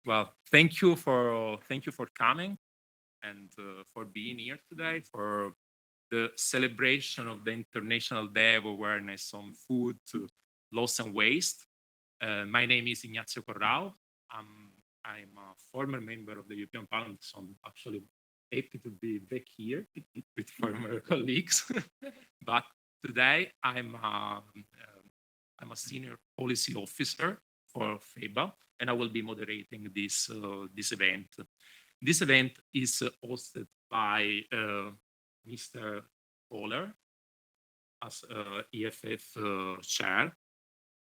Well, thank you for coming and for being here today for the celebration of the International Day of Awareness on Food, Loss and Waste. My name is Ignazio Corrao. I'm a former member of the European Parliament, so I'm actually happy to be back here with former colleagues. But today I'm a senior policy officer for FEBA, and I will be moderating this event. This event is hosted by Mr. Kohler as EFF chair,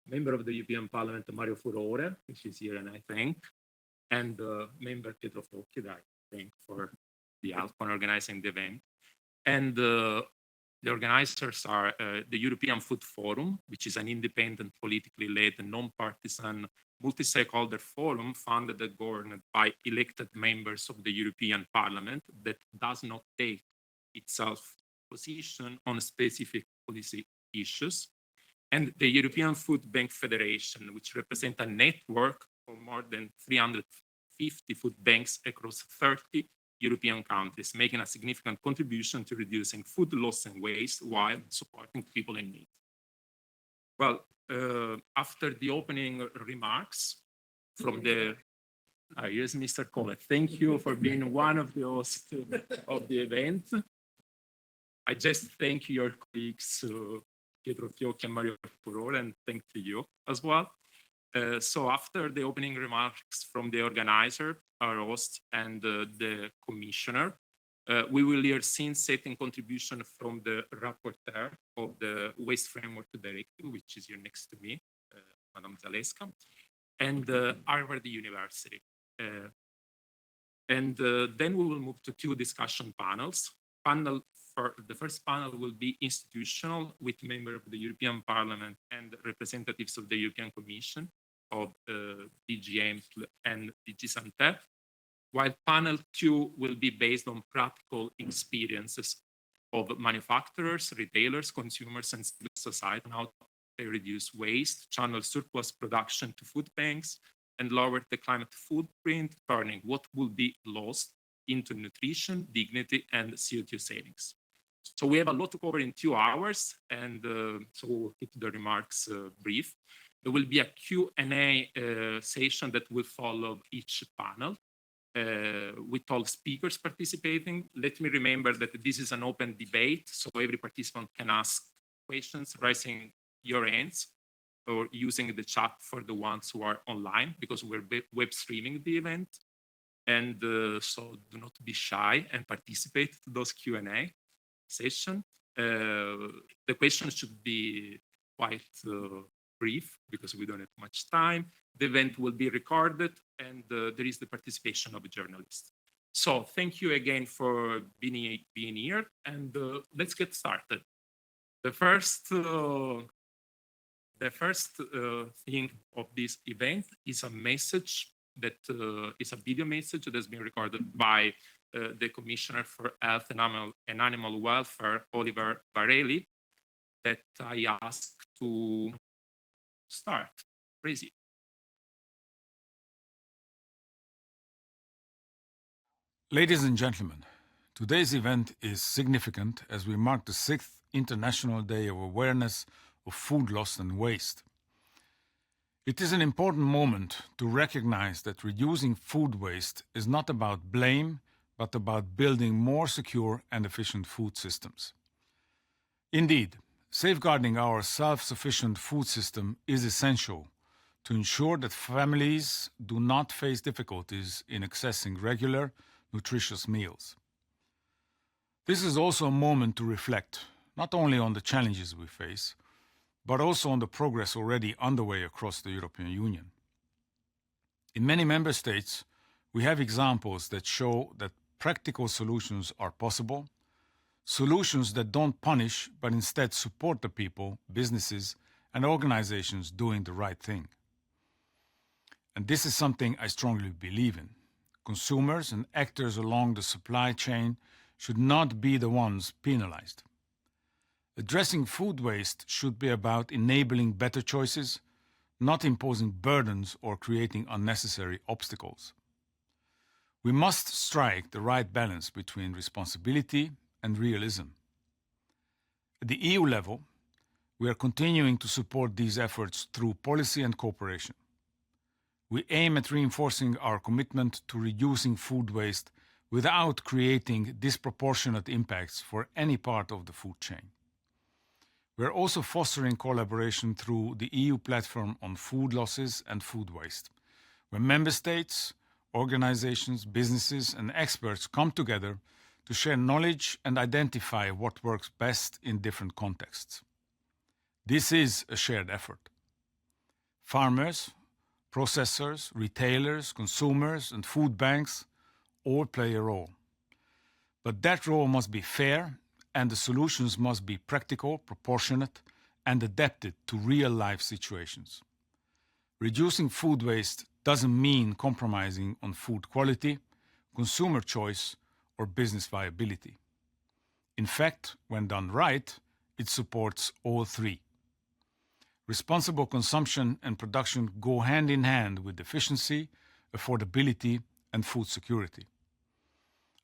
member of the European Parliament Mario Furore, which is here, and I thank, and member Pietro Focchi, that I thank for the help on organizing the event. And the organizers are the European Food Forum, which is an independent, politically led, non-partisan, multi-stakeholder forum funded and governed by elected members of the European Parliament that does not take itself position on specific policy issues, and the European Food Bank Federation, which represents a network of more than 350 food banks across 30 European countries, making a significant contribution to reducing food loss and waste while supporting people in need. Well, after the opening remarks from the here's Mr. Kohler. Thank you for being one of the hosts of the event. I just thank your colleagues, Pietro Fiocchi and Mario Furore, and thank you as well. So after the opening remarks from the organizer, our host, and the commissioner, we will hear scene-setting contribution from the rapporteur of the Waste Framework Directive, which is here next to me, Madame Zaleska, and Harvard University. And then we will move to two discussion panels. The first panel will be institutional with members of the European Parliament and representatives of the European Commission, of DG EMPL and DG Santé, while panel 2 will be based on practical experiences of manufacturers, retailers, consumers, and civil society on how they reduce waste, channel surplus production to food banks, and lower the climate footprint, turning what will be lost into nutrition, dignity, and CO2 savings. So we have a lot to cover in 2 hours, and so we'll keep the remarks brief. There will be a Q&A session that will follow each panel with all speakers participating. Let me remember that this is an open debate, so every participant can ask questions, raising your hands or using the chat for the ones who are online, because we're web streaming the event. And so do not be shy and participate to those Q&A session. The questions should be quite brief because we don't have much time. The event will be recorded, and there is the participation of a journalist. So thank you again for being here, and let's get started. The first thing of this event is a message that is a video message that has been recorded by the Commissioner for Health and Animal Welfare, Oliver Varelli, that I asked to start. Crazy. Ladies and gentlemen, today's event is significant as we mark the 6th International Day of Awareness of Food Loss and Waste. It is an important moment to recognize that reducing food waste is not about blame, but about building more secure and efficient food systems. Indeed, safeguarding our self-sufficient food system is essential to ensure that families do not face difficulties in accessing regular, nutritious meals. This is also a moment to reflect not only on the challenges we face, but also on the progress already underway across the European Union. In many member states, we have examples that show that practical solutions are possible, solutions that don't punish, but instead support the people, businesses, and organizations doing the right thing. And this is something I strongly believe in. Consumers and actors along the supply chain should not be the ones penalized. Addressing food waste should be about enabling better choices, not imposing burdens or creating unnecessary obstacles. We must strike the right balance between responsibility and realism. At the EU level, we are continuing to support these efforts through policy and cooperation. We aim at reinforcing our commitment to reducing food waste without creating disproportionate impacts for any part of the food chain. We are also fostering collaboration through the EU platform on food losses and food waste, where member states, organizations, businesses, and experts come together to share knowledge and identify what works best in different contexts. This is a shared effort. Farmers, processors, retailers, consumers, and food banks all play a role. But that role must be fair, and the solutions must be practical, proportionate, and adapted to real-life situations. Reducing food waste doesn't mean compromising on food quality, consumer choice, or business viability. In fact, when done right, it supports all three. Responsible consumption and production go hand in hand with efficiency, affordability, and food security.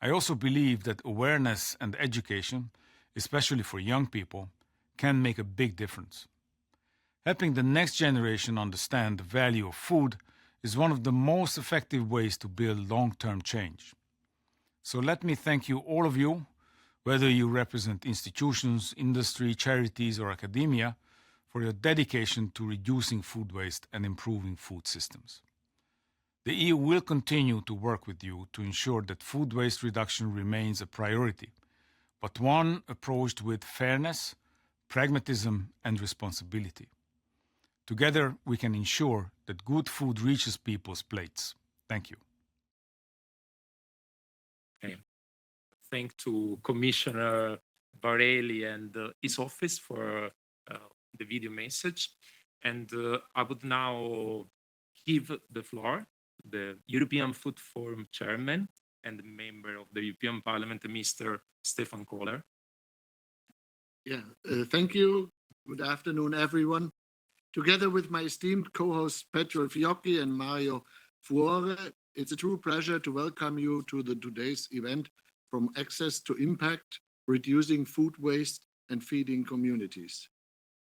I also believe that awareness and education, especially for young people, can make a big difference. Helping the next generation understand the value of food is one of the most effective ways to build long-term change. So let me thank you, all of you, whether you represent institutions, industry, charities, or academia, for your dedication to reducing food waste and improving food systems. The EU will continue to work with you to ensure that food waste reduction remains a priority, but one approached with fairness, pragmatism, and responsibility. Together, we can ensure that good food reaches people's plates. Thank you. Okay. Thank to Commissioner Varela and his office for the video message. And I would now give the floor to the European Food Forum Chairman and member of the European Parliament, Mr. Stefan Kohler. Thank you. Good afternoon, everyone. Together with my esteemed co-hosts Petro Fiocchi and Mario Fuore, it's a true pleasure to welcome you to today's event, From Access to Impact, Reducing Food Waste and Feeding Communities.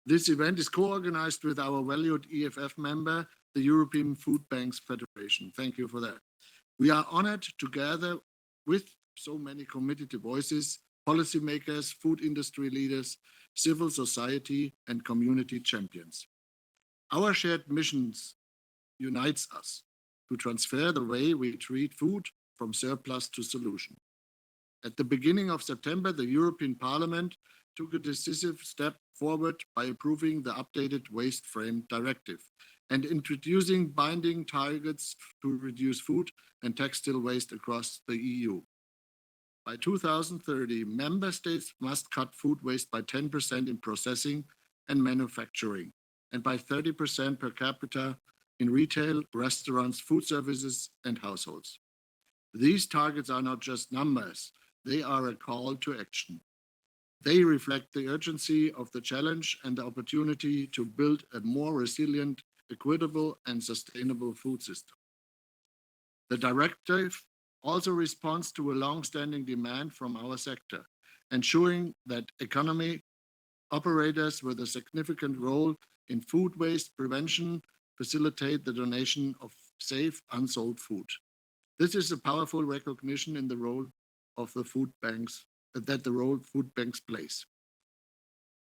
This event is co-organized with our valued EFF member, the European Food Banks Federation. Thank you for that. We are honored to gather with so many committed voices, policymakers, food industry leaders, civil society, and community champions. Our shared missions unites us to transfer the way we treat food from surplus to solution. At the beginning of September, the European Parliament took a decisive step forward by approving the updated Waste Frame Directive and introducing binding targets to reduce food and textile waste across the EU. By 2030, member states must cut food waste by 10% in processing and manufacturing, and by 30% per capita in retail, restaurants, food services, and households. These targets are not just numbers, they are a call to action. They reflect the urgency of the challenge and the opportunity to build a more resilient, equitable, and sustainable food system. The directive also responds to a long-standing demand from our sector, ensuring that economy operators with a significant role in food waste prevention facilitate the donation of safe, unsold food. This is a powerful recognition in the role of the food banks, that the role food banks plays.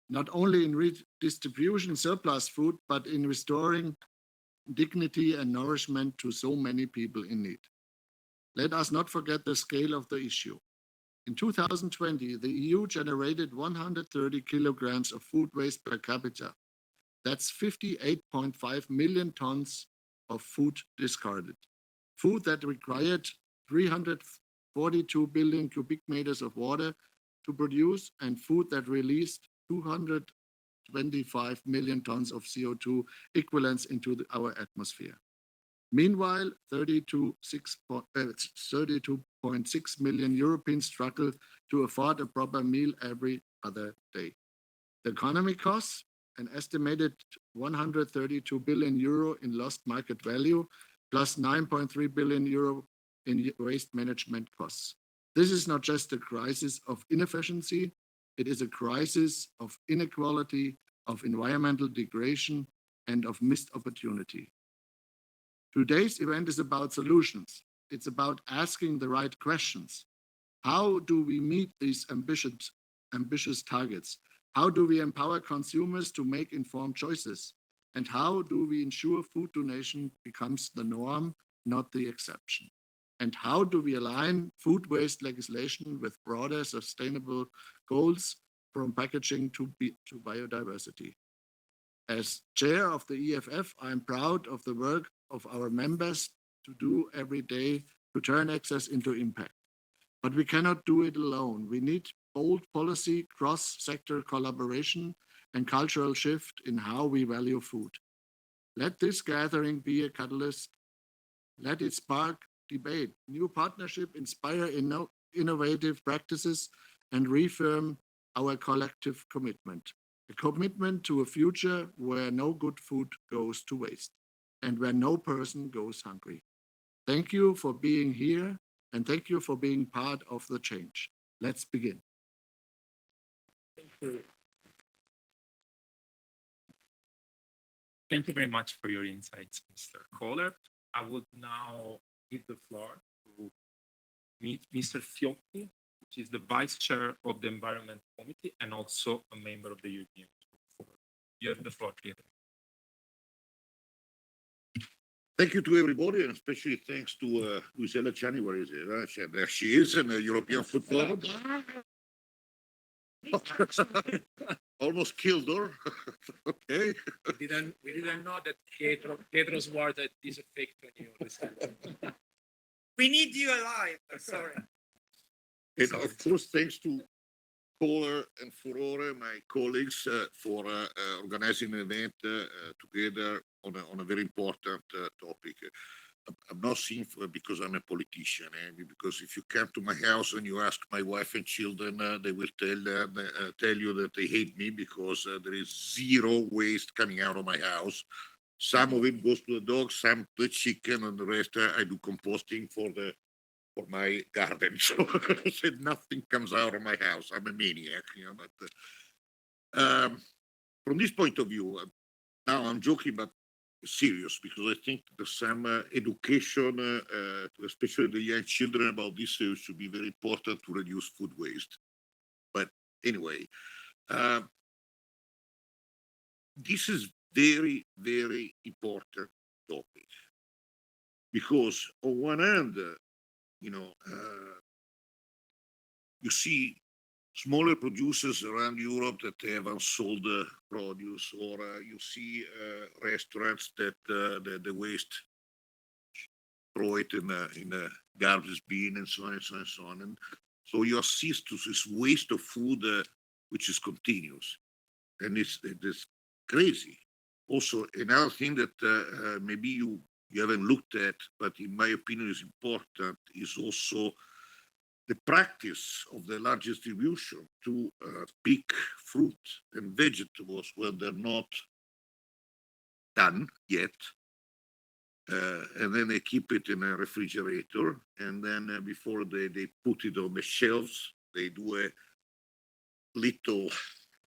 Not only in redistribution surplus food, but in restoring dignity and nourishment to so many people in need. Let us not forget the scale of the issue. In 2020, the EU generated 130 kilograms of food waste per capita. That's 58.5 million tons of food discarded. Food that required 342 billion cubic meters of water to produce, and food that released 225 million tons of CO2 equivalents into our atmosphere. Meanwhile, 32.6 million Europeans struggle to afford a proper meal every other day. The economic costs an estimated 132 billion euro in lost market value, plus 9.3 billion euro in waste management costs. This is not just a crisis of inefficiency, it is a crisis of inequality, of environmental degradation, and of missed opportunity. Today's event is about solutions. It's about asking the right questions. How do we meet these ambitious targets? How do we empower consumers to make informed choices? And how do we ensure food donation becomes the norm, not the exception? And how do we align food waste legislation with broader sustainable goals from packaging to biodiversity? As chair of the EFF, I am proud of the work of our members to do every day to turn access into impact. But we cannot do it alone. We need bold policy, cross-sector collaboration, and cultural shift in how we value food. Let this gathering be a catalyst. Let it spark debate, new partnership, inspire innovative practices, and reaffirm our collective commitment. A commitment to a future where no good food goes to waste and where no person goes hungry. Thank you for being here and thank you for being part of the change. Let's begin. Thank you. Thank you very much for your insights, Mr. Kohler. I would now give the floor to Mr. Fiocchi, which is the Vice Chair of the Environment Committee and also a member of the European Food. You have the floor, Peter. Thank you to everybody, and especially thanks to Luisella Ciani. Where is it? There she is in the European Food Forum. Almost killed her. Okay. We didn't know that Pedro's word that is a fake news. We need you alive. Sorry. And of course, thanks to Kohler and Furore, my colleagues, for organizing an event together on a very important topic. I'm not seeing because I'm a politician, because if you come to my house and you ask my wife and children, they will tell you that they hate me because there is zero waste coming out of my house. Some of it goes to the dogs, some to the chicken, and the rest I do composting for my garden. So nothing comes out of my house. I'm a maniac, But from this point of view, now I'm joking, but serious, because I think there's some education, especially the young children, about this should be very important to reduce food waste. But anyway, this is very, very important topic, because on one hand, you see smaller producers around Europe that have unsold produce, or you see restaurants that the waste throw it in a garbage bin, and so on and so on and so on. And so you assist to this waste of food, which is continuous, and it's crazy. Also, another thing that maybe you haven't looked at, but in my opinion is important, is also the practice of the large distribution to pick fruit and vegetables when they're not done yet, and then they keep it in a refrigerator, and then before they put it on the shelves, they do a little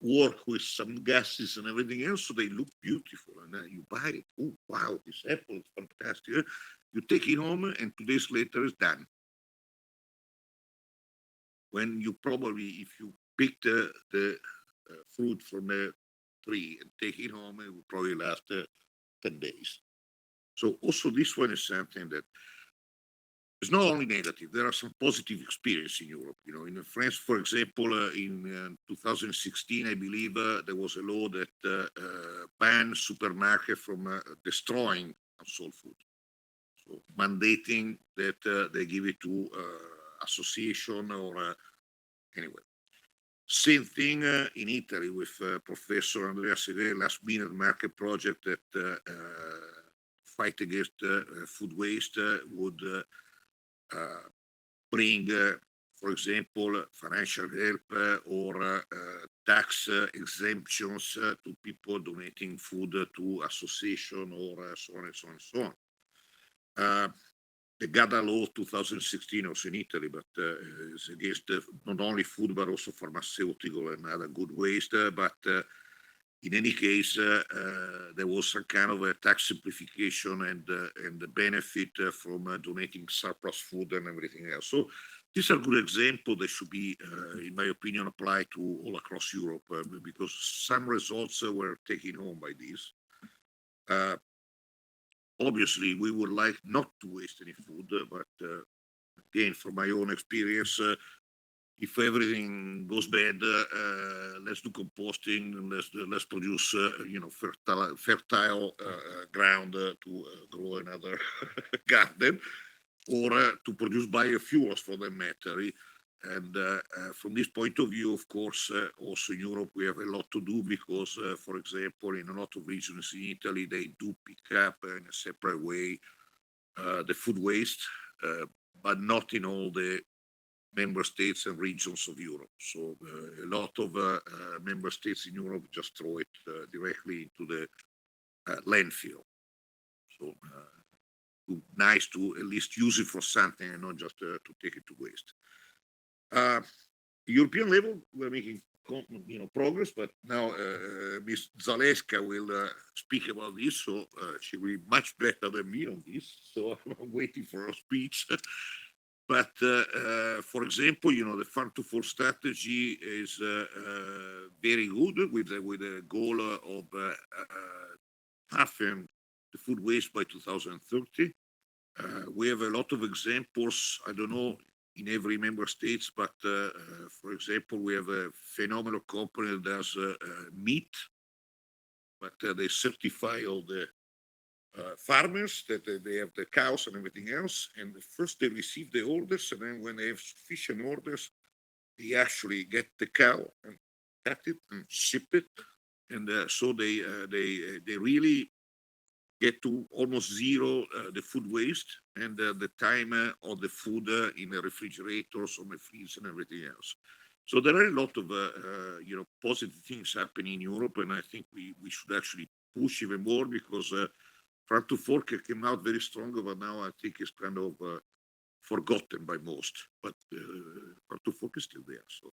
work with some gases and everything else, so they look beautiful, and then you buy it. Oh wow, this apple is fantastic. You take it home, and 2 days later it's done. When you probably, if you pick the fruit from the tree and take it home, it will probably last 10 days. So also this one is something that is not only negative, there are some positive experience in Europe. In France, for example, in 2016, I believe there was a law that banned supermarkets from destroying unsold food. So mandating that they give it to association or anyway. Same thing in Italy with Professor Andrea Segre, last minute market project that fight against food waste would bring for example, financial help or tax exemptions to people donating food to association or so on and so on and so on. The GADA law 2016 also in Italy, but is against not only food but also pharmaceutical and other good waste. But in any case, there was some kind of a tax simplification and the benefit from donating surplus food and everything else. So these are good examples that should be, in my opinion, applied to all across Europe because some results were taken home by this. Obviously, we would like not to waste any food, but again, from my own experience, if everything goes bad, let's do composting and let's produce, fertile ground to grow another garden, or to produce biofuels for that matter. And from this point of view, of course, also in Europe, we have a lot to do because, for example, in a lot of regions in Italy, they do pick up in a separate way the food waste, but not in all the member states and regions of Europe. So a lot of member states in Europe just throw it directly into the landfill. So nice to at least use it for something and not just to take it to waste. European level, we're making progress, but now Ms. Zaleska will speak about this, so she will be much better than me on this. So I'm waiting for her speech. But for example, the farm to fork strategy is very good with a goal of halving the food waste by 2030. We have a lot of examples. I don't know in every member states, but for example, we have a phenomenal company that does meat, but they certify all the farmers that they have the cows and everything else. And first they receive the orders, and then when they have sufficient orders, they actually get the cow and cut it and ship it. And so they really get to almost zero the food waste and the time of the food in the refrigerators, on the freezer, and everything else. So there are a lot of positive things happening in Europe, and I think we should actually push even more because farm to fork came out very strong, but now I think it's kind of forgotten by most. But farm to fork is still there. So,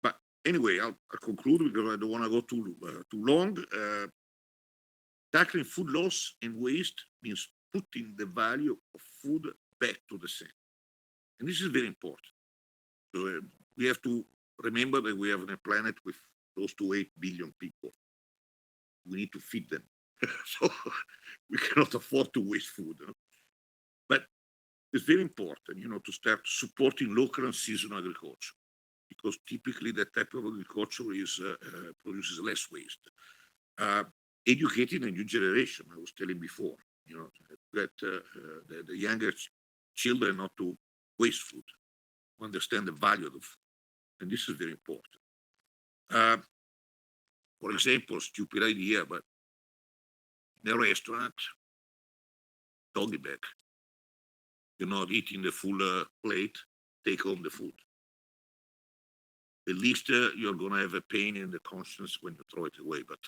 but anyway, I'll conclude because I don't want to go too long. Tackling food loss and waste means putting the value of food back to the center. And this is very important. So we have to remember that we have a planet with close to 8 billion people. We need to feed them. So we cannot afford to waste food. But it's very important, to start supporting local and seasonal agriculture because typically that type of agriculture produces less waste. Educating a new generation, I was telling before, that the younger children not to waste food, understand the value of the food. And this is very important. For example, stupid idea, but in a restaurant, doggy bag. You're not eating the full plate, take home the food. At least you're going to have a pain in the conscience when you throw it away. But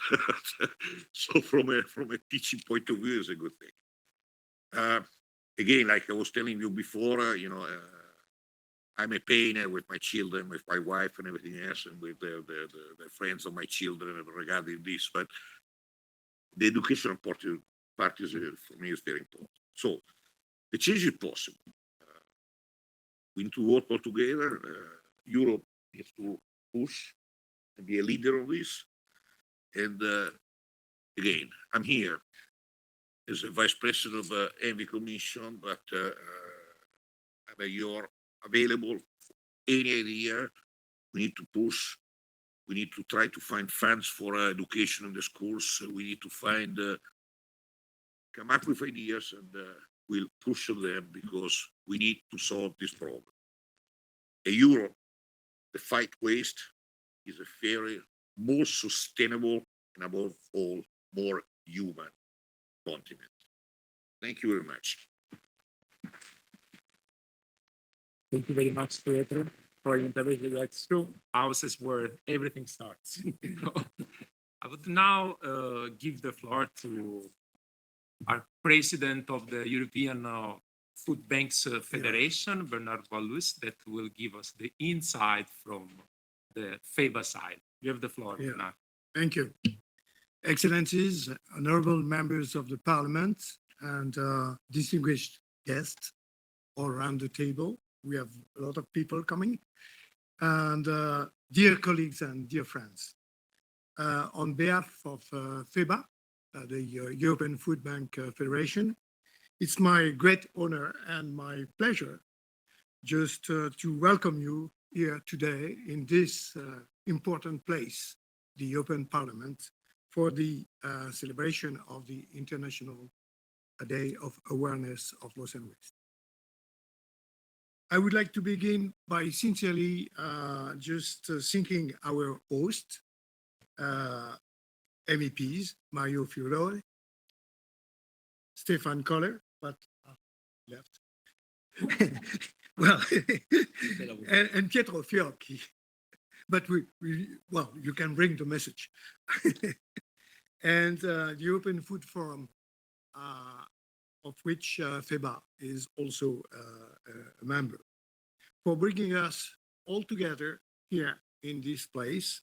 so from a teaching point of view, is a good thing. Again, like I was telling you before, I'm a pain with my children, with my wife, and everything else, and with the friends of my children regarding this. But the educational part is for me is very important. So the change is possible. We need to work all together. Europe needs to push and be a leader of this. And again, I'm here as a vice president of the Envy Commission, but you're available for any idea. We need to push. We need to try to find funds for education in the schools. We need to come up with ideas, and we'll push on them because we need to solve this problem. Europe, the fight waste is a fairer, more sustainable, and above all, more human continent. Thank you very much. Thank you very much, Pietro, for your intervention. That's true. Houses where everything starts. I would now give the floor to our president of the European Food Banks Federation, Bernard Vallus, that will give us the insight from the FEBA side. You have the floor, Yeah. Bernard. Thank you. Excellencies, honorable members of the parliament, and distinguished guests all around the table. We have a lot of people coming. And dear colleagues and dear friends, on behalf of FEBA, the European Food Bank Federation, it's my great honor and my pleasure just to welcome you here today in this important place, the European Parliament, for the celebration of the International Day of Awareness of Loss and Waste. I would like to begin by sincerely just thanking our host, MEPs, Mario Fiorelli, Stefan Koller, but left. Well, and Pietro Fiocchi. But well, you can bring the message. And the European Food Forum, of which FEBA is also a member, for bringing us all together here in this place,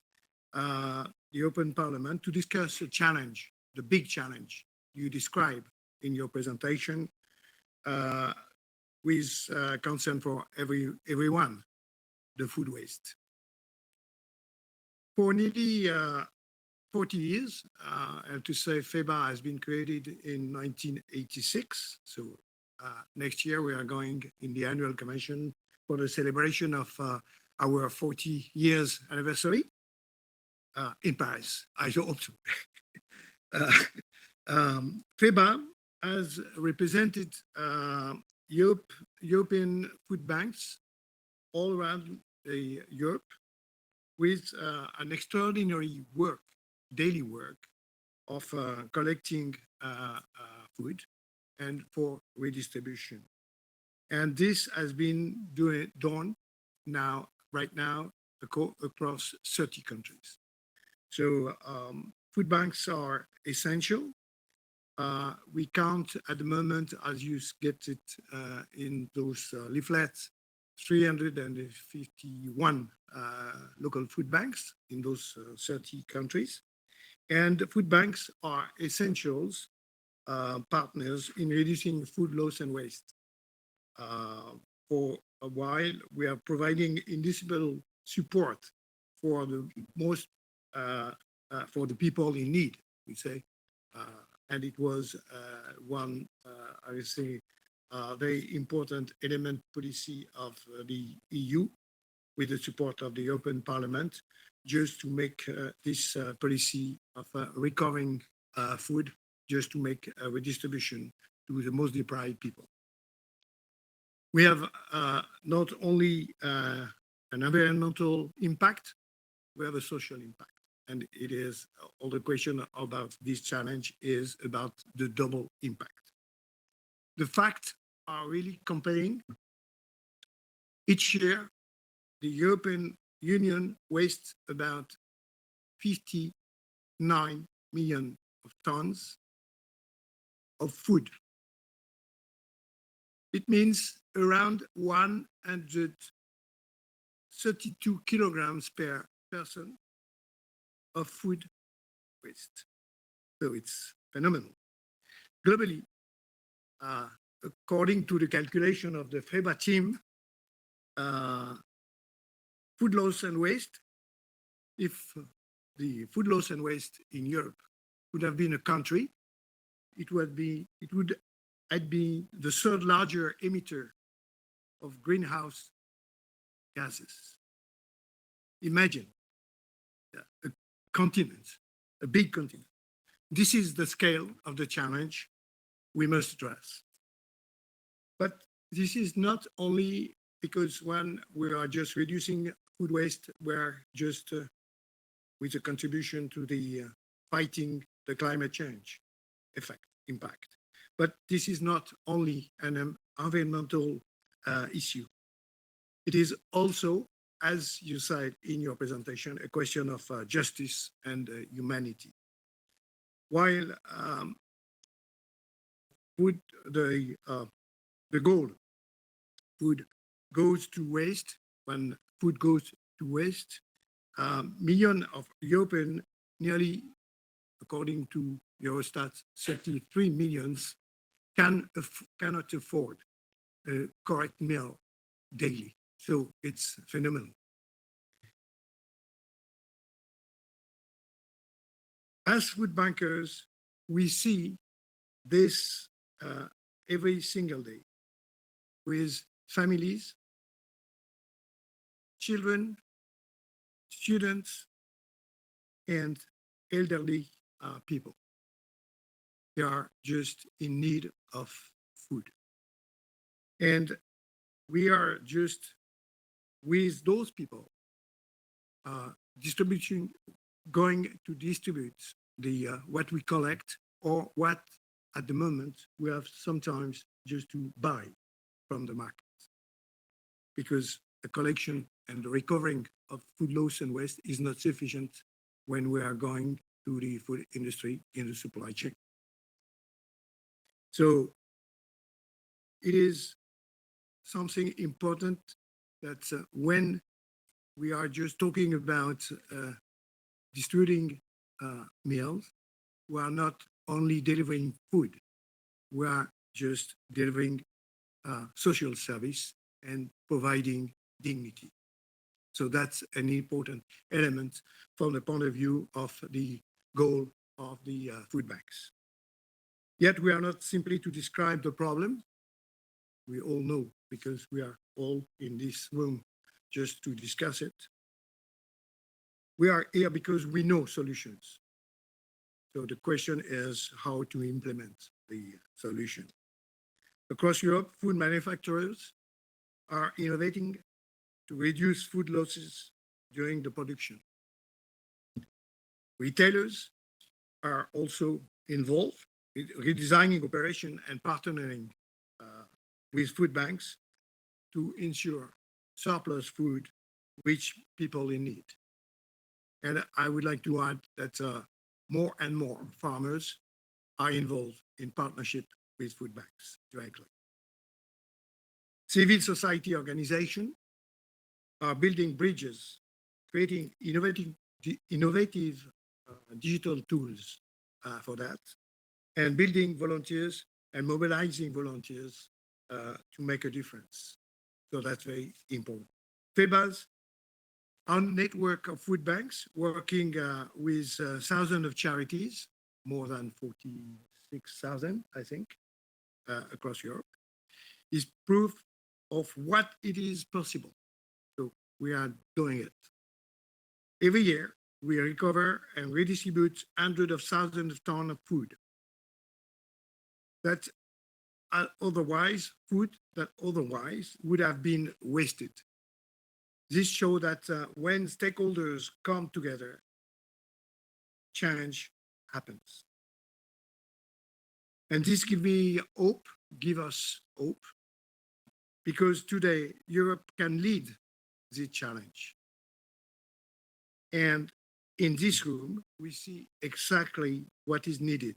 the European Parliament, to discuss a challenge, the big challenge you describe in your presentation, with concern for everyone, the food waste. For nearly 40 years, and to say FEBA has been created in 1986. So next year we are going in the annual convention for the celebration of our 40 years anniversary in Paris. I hope so. FEBA has represented European food banks all around Europe with an extraordinary work, daily work of collecting food and for redistribution. And this has been done right now across 30 countries. So food banks are essential. We count at the moment, as you get it in those leaflets, 351 local food banks in those 30 countries. And food banks are essentials partners in reducing food loss and waste. For a while, we are providing indispensable support for the most, for the people in need, we say. And it was one, I would say, very important element policy of the EU with the support of the European Parliament, just to make this policy of recovering food, just to make a redistribution to the most deprived people. We have not only an environmental impact, we have a social impact. And it is all the question about this challenge is about the double impact. The facts are really compelling. Each year, the European Union wastes about 59 million of tons of food. It means around 132 kilograms per person of food waste. So it's phenomenal. Globally, according to the calculation of the FEBA team, food loss and waste, if the food loss and waste in Europe would have been a country, it would have been the third larger emitter of greenhouse gases. Imagine a continent, a big continent. This is the scale of the challenge we must address. But this is not only because when we are just reducing food waste, we're just with a contribution to the fighting the climate change impact. But this is not only an environmental issue. It is also, as you said in your presentation, a question of justice and humanity. While food, the goal, food goes to waste, when food goes to waste, millions of European, nearly, according to Eurostat, 33 millions cannot afford a correct meal daily. So it's phenomenal. As food bankers, we see this every single day with families, children, students, and elderly people. They are just in need of food. And we are just with those people going to distribute the what we collect, or what at the moment we have sometimes just to buy from the market, because the collection and the recovering of food loss and waste is not sufficient when we are going to the food industry in the supply chain. So it is something important that when we are just talking about distributing meals, we are not only delivering food, we are just delivering social service and providing dignity. So that's an important element from the point of view of the goal of the food banks. Yet we are not simply to describe the problem. We all know, because we are all in this room just to discuss it. We are here because we know solutions. So the question is how to implement the solution. Across Europe, food manufacturers are innovating to reduce food losses during the production. Retailers are also involved in redesigning operation and partnering with food banks to ensure surplus food reach people in need. And I would like to add that more and more farmers are involved in partnership with food banks directly. Civil society organizations are building bridges, creating innovative digital tools for that, and building volunteers and mobilizing volunteers to make a difference. So that's very important. FEBA's our network of food banks, working with thousands of charities, more than 46,000, I think, across Europe, is proof of what it is possible. So we are doing it. Every year, we recover and redistribute hundreds of thousands of tons of food that food that otherwise would have been wasted. This shows that when stakeholders come together, change happens. And this give us hope, because today Europe can lead this challenge. And in this room, we see exactly what is needed.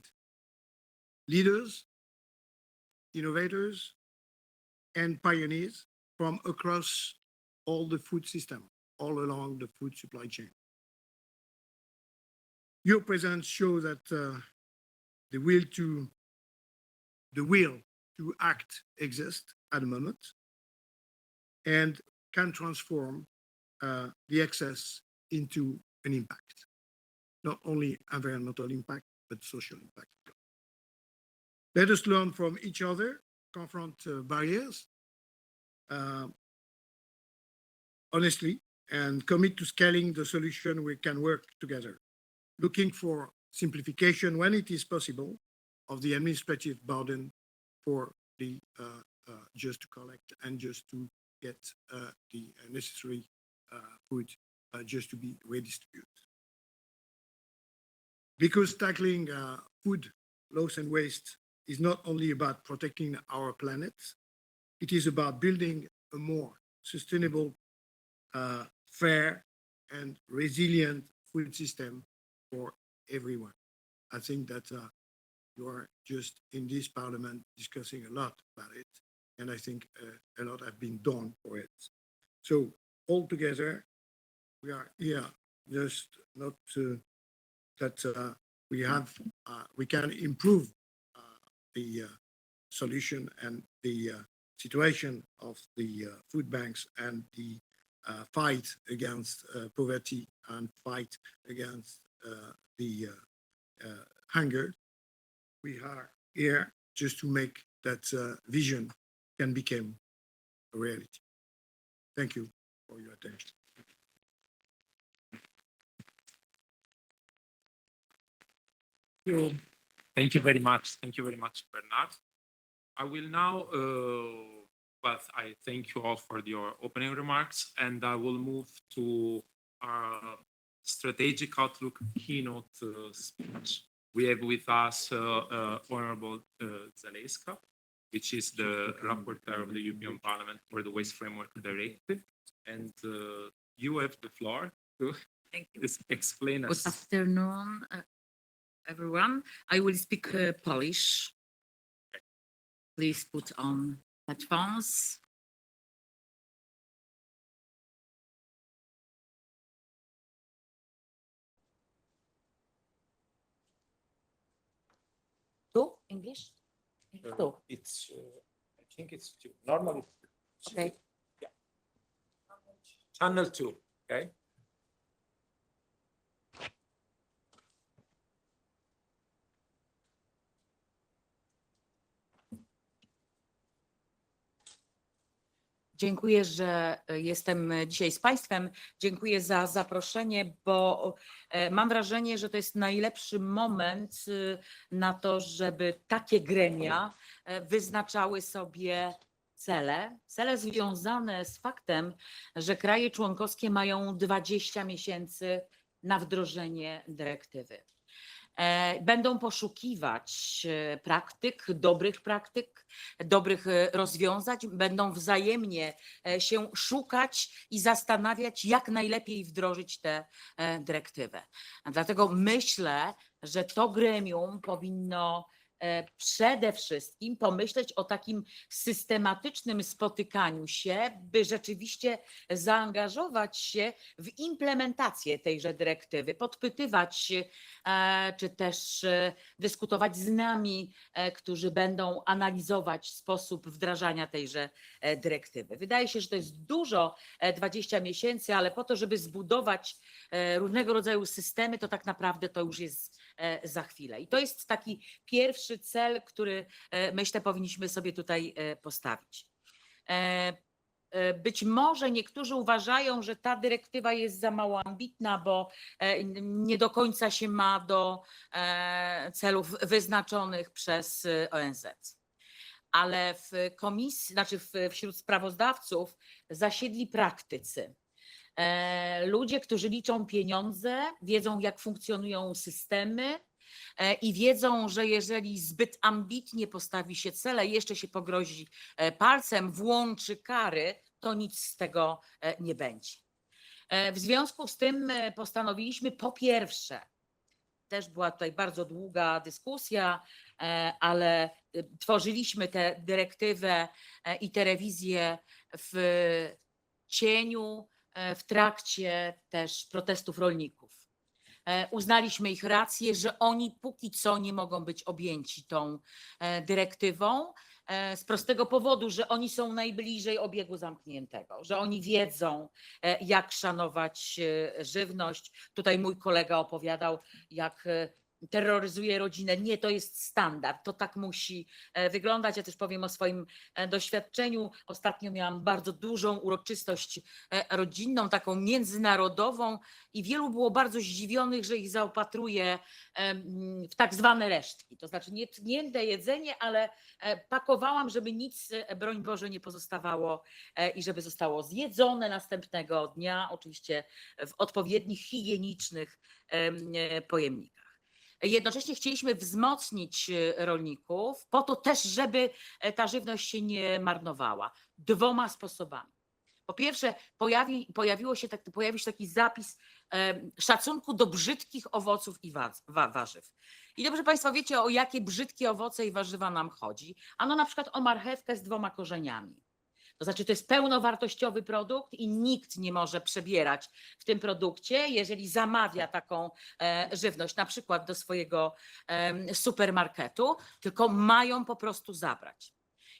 Leaders, innovators, and pioneers from across all the food system, all along the food supply chain. Your presence shows that the will to act exists at the moment and can transform the excess into an impact, not only environmental impact, but social impact. Let us learn from each other, confront barriers, honestly, and commit to scaling the solution. We can work together, looking for simplification when it is possible of the administrative burden for the just to collect and just to get the necessary food just to be redistributed. Because tackling food loss and waste is not only about protecting our planet, it is about building a more sustainable, fair, and resilient food system for everyone. I think that you are just in this parliament discussing a lot about it, and I think a lot have been done for it. So altogether, we are here just not that we can improve the solution and the situation of the food banks and the fight against poverty and fight against the hunger. We are here just to make that vision can become a reality. Thank you for your attention. Thank you very much. Thank you very much, Bernard. I will now, I thank you all for your opening remarks, and I will move to our strategic outlook keynote speech. We have with us Honorable Zaleska, which is the rapporteur of the European Parliament for the Waste Framework Directive. And you have the floor to explain Good us. afternoon, everyone. I will speak Polish. Please put on headphones. Tu? English? Tu. It's, I think it's two. Normally, Okay. yeah. Channel 2, okay? Dziękuję, że jestem dzisiaj z Państwem. Dziękuję za zaproszenie, bo mam wrażenie, że to jest najlepszy moment na to, żeby takie gremia wyznaczały sobie cele związane z faktem, że kraje członkowskie mają 20 miesięcy na wdrożenie dyrektywy. Będą poszukiwać dobrych rozwiązań, będą wzajemnie się szukać i zastanawiać, jak najlepiej wdrożyć tę dyrektywę. Dlatego myślę, że to gremium powinno przede wszystkim pomyśleć o takim systematycznym spotykaniu się, by rzeczywiście zaangażować się w implementację tejże dyrektywy, podpytywać czy też dyskutować z nami, którzy będą analizować sposób wdrażania tejże dyrektywy. Wydaje się, że to jest dużo, 20 miesięcy, ale po to, żeby zbudować różnego rodzaju systemy, to tak naprawdę to już jest za chwilę. I to jest taki pierwszy cel, który myślę powinniśmy sobie tutaj postawić. Być może niektórzy uważają, że ta dyrektywa jest za mało ambitna, bo nie do końca się ma do celów wyznaczonych przez ONZ. Ale w komisji, wśród sprawozdawców zasiedli praktycy. Ludzie, którzy liczą pieniądze, wiedzą, jak funkcjonują systemy i wiedzą, że jeżeli zbyt ambitnie postawi się cele, jeszcze się pogrozi palcem, włączy kary, to nic z tego nie będzie. W związku z tym postanowiliśmy po pierwsze, też była tutaj bardzo długa dyskusja, ale tworzyliśmy tę dyrektywę i tę rewizję w cieniu, w trakcie też protestów rolników. Uznaliśmy ich rację, że oni póki co nie mogą być objęci tą dyrektywą z prostego powodu, że oni są najbliżej obiegu zamkniętego, że oni wiedzą, jak szanować żywność. Tutaj mój kolega opowiadał, jak terroryzuje rodzinę. Nie, to jest standard, to tak musi wyglądać. Ja też powiem o swoim doświadczeniu. Ostatnio miałam bardzo dużą uroczystość rodzinną, taką międzynarodową i wielu było bardzo zdziwionych, że ich zaopatruję w tak zwane resztki. To znaczy nie tknięte jedzenie, ale pakowałam, żeby nic, broń Boże, nie pozostawało i żeby zostało zjedzone następnego dnia, oczywiście w odpowiednich, higienicznych pojemnikach. Jednocześnie chcieliśmy wzmocnić rolników po to też, żeby ta żywność się nie marnowała. 2 sposobami. Po pierwsze, pojawił się taki zapis szacunku do brzydkich owoców i warzyw. I dobrze Państwo wiecie, o jakie brzydkie owoce i warzywa nam chodzi. Ano na przykład o marchewkę z 2 korzeniami. To znaczy, to jest pełnowartościowy produkt i nikt nie może przebierać w tym produkcie, jeżeli zamawia taką żywność, na przykład do swojego supermarketu, tylko mają po prostu zabrać.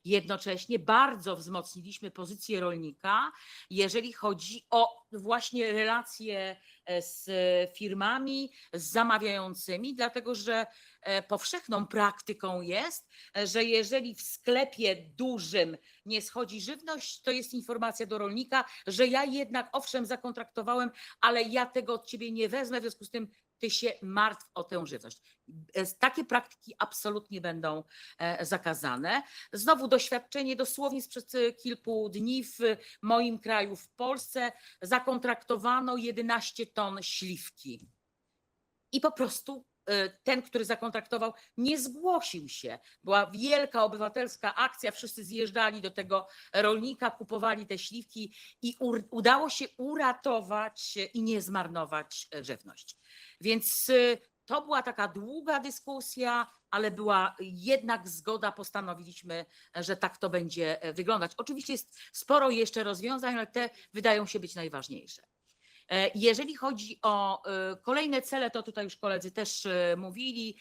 Jednocześnie bardzo wzmocniliśmy pozycję rolnika, jeżeli chodzi o właśnie relacje z firmami, z zamawiającymi, dlatego że powszechną praktyką jest, że jeżeli w sklepie dużym nie schodzi żywność, to jest informacja do rolnika, że ja jednak owszem zakontraktowałem, ale ja tego od ciebie nie wezmę, w związku z tym ty się martw o tę żywność. Takie praktyki absolutnie będą zakazane. Znowu doświadczenie dosłownie sprzed kilku dni w moim kraju, w Polsce, zakontraktowano 11 ton śliwki. I po prostu ten, który zakontraktował, nie zgłosił się. Była wielka obywatelska akcja, wszyscy zjeżdżali do tego rolnika, kupowali te śliwki i udało się uratować i nie zmarnować żywność. Więc to była taka długa dyskusja, ale była jednak zgoda, postanowiliśmy, że tak to będzie wyglądać. Oczywiście jest sporo jeszcze rozwiązań, ale te wydają się być najważniejsze. Jeżeli chodzi o kolejne cele, to tutaj już koledzy też mówili,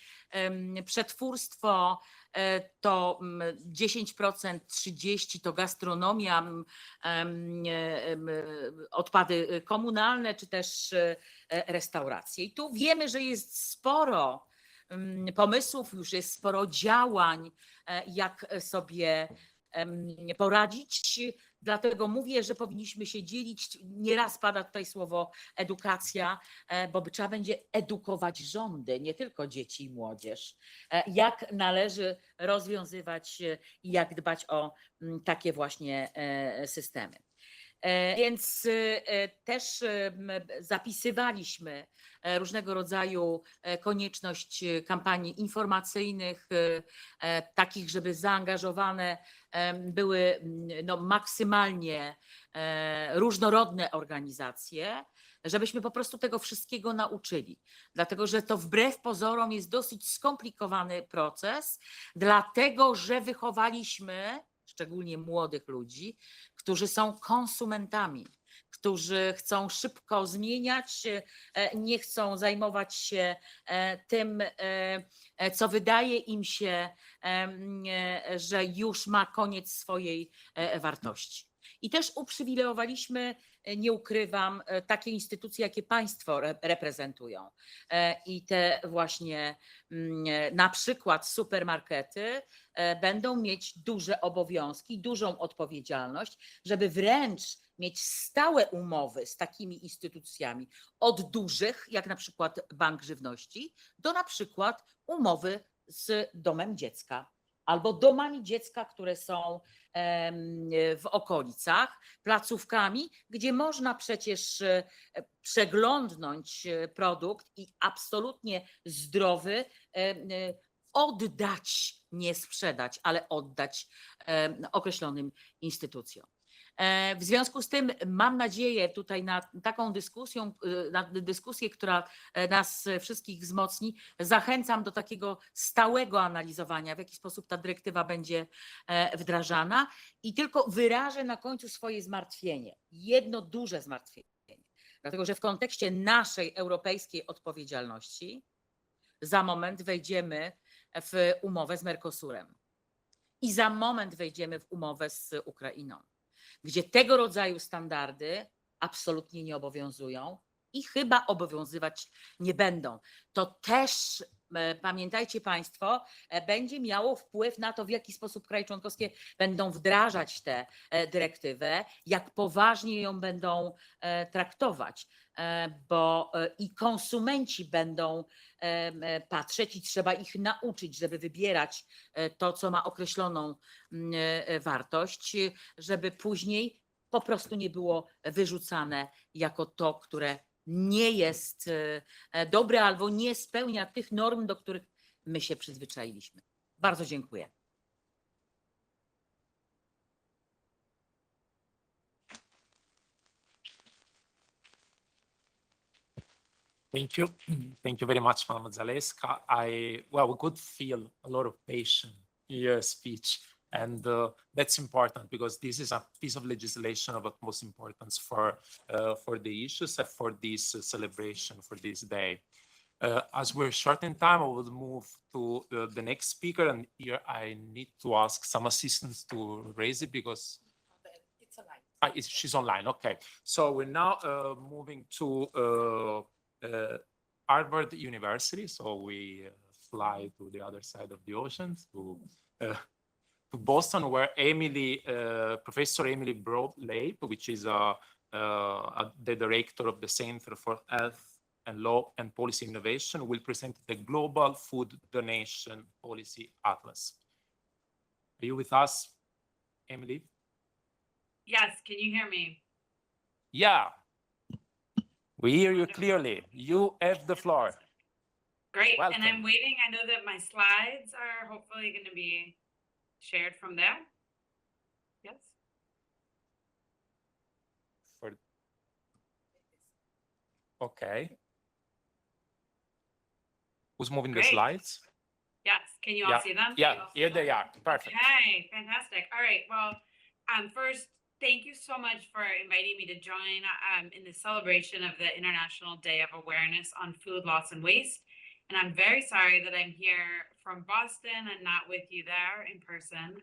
przetwórstwo to 10%, 30% to gastronomia, odpady komunalne czy też restauracje. I tu wiemy, że jest sporo pomysłów, już jest sporo działań, jak sobie poradzić. Dlatego mówię, że powinniśmy się dzielić. Nieraz pada tutaj słowo edukacja, bo trzeba będzie edukować rządy, nie tylko dzieci i młodzież. Jak należy rozwiązywać i jak dbać o takie właśnie systemy. Więc też zapisywaliśmy różnego rodzaju konieczność kampanii informacyjnych, takich, żeby zaangażowane były maksymalnie różnorodne organizacje, żebyśmy po prostu tego wszystkiego nauczyli. Dlatego, że to wbrew pozorom jest dosyć skomplikowany proces, dlatego, że wychowaliśmy szczególnie młodych ludzi, którzy są konsumentami, którzy chcą szybko zmieniać, nie chcą zajmować się tym, co wydaje im się, że już ma koniec swojej wartości. I też uprzywilejowaliśmy, nie ukrywam, takie instytucje, jakie państwo reprezentują. I te właśnie na przykład supermarkety będą mieć duże obowiązki, dużą odpowiedzialność, żeby wręcz mieć stałe umowy z takimi instytucjami, od dużych, jak na przykład Bank Żywności, do na przykład umowy z domem dziecka albo domami dziecka, które są w okolicach, placówkami, gdzie można przecież przeglądnąć produkt i absolutnie zdrowy oddać, nie sprzedać, ale oddać określonym instytucjom. W związku z tym mam nadzieję tutaj na taką dyskusję, która nas wszystkich wzmocni. Zachęcam do takiego stałego analizowania, w jaki sposób ta dyrektywa będzie wdrażana i tylko wyrażę na końcu swoje zmartwienie. Jedno duże zmartwienie. Dlatego, że w kontekście naszej europejskiej odpowiedzialności za moment wejdziemy w umowę z Mercosurem i za moment wejdziemy w umowę z Ukrainą, gdzie tego rodzaju standardy absolutnie nie obowiązują i chyba obowiązywać nie będą. To też, pamiętajcie Państwo, będzie miało wpływ na to, w jaki sposób kraje członkowskie będą wdrażać tę dyrektywę, jak poważnie ją będą traktować, bo i konsumenci będą patrzeć i trzeba ich nauczyć, żeby wybierać to, co ma określoną wartość, żeby później po prostu nie było wyrzucane jako to, które nie jest dobre albo nie spełnia tych norm, do których my się przyzwyczailiśmy. Bardzo dziękuję. Thank you. Thank you very much, Madam Zaleska. We could feel a lot of passion in your speech. And that's important because this is a piece of legislation of utmost importance for the issues and for this celebration, for this day. As we're short in time, I will move to the next speaker. And here I need to ask some assistance to raise it because It's alive. she's online. Okay. So we're now moving to Harvard University. So we fly to the other side of the ocean to Boston, where Professor Emily Broad-Leib, which is the director of the Center for Health and Law and Policy Innovation, will present the Global Food Donation Policy Atlas. Are you with us, Emily? Yes, can you hear me? Yeah. We hear you clearly. You have the floor. Great, Welcome. and I'm waiting. I know that my slides are hopefully going to be shared from there. Yes. Okay. Who's moving the Great. slides? Yes, can you all see them? Yeah, here they are. Perfect. Okay, fantastic. All right, well, first, thank you so much for inviting me to join in the celebration of the International Day of Awareness on Food Loss and Waste. And I'm very sorry that I'm here from Boston and not with you there in person.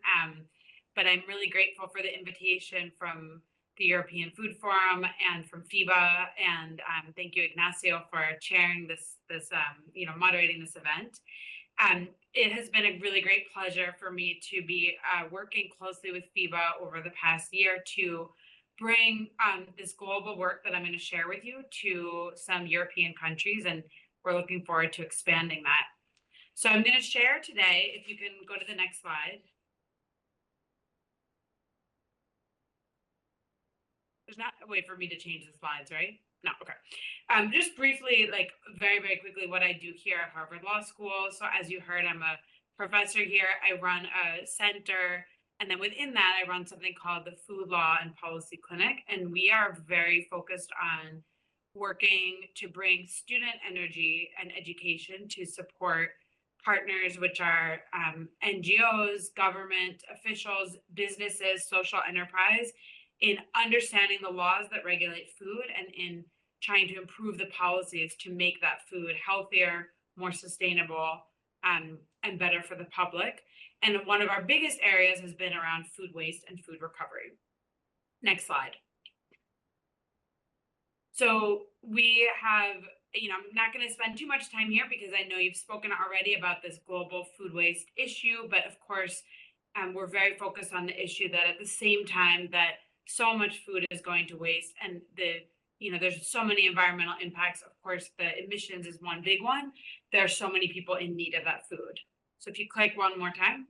But I'm really grateful for the invitation from the European Food Forum and from FIBA. And thank you, Ignacio, for chairing this moderating this event. It has been a really great pleasure for me to be working closely with FIBA over the past year to bring this global work that I'm going to share with you to some European countries, and we're looking forward to expanding that. So I'm going to share today, if you can go to the next slide. There's not a way for me to change the slides, right? No, okay. Just briefly, like very, very quickly, what I do here at Harvard Law School. So as you heard, I'm a professor here. I run a center, and then within that, I run something called the Food Law and Policy Clinic. And we are very focused on working to bring student energy and education to support partners, which are NGOs, government officials, businesses, social enterprise, in understanding the laws that regulate food and in trying to improve the policies to make that food healthier, more sustainable, and better for the public. And one of our biggest areas has been around food waste and food recovery. Next slide. So we have, I'm not going to spend too much time here because I know you've spoken already about this global food waste issue, but of course, we're very focused on the issue that at the same time that so much food is going to waste and there's so many environmental impacts. Of course, the emissions is one big one. There are so many people in need of that food. So if you click one more time.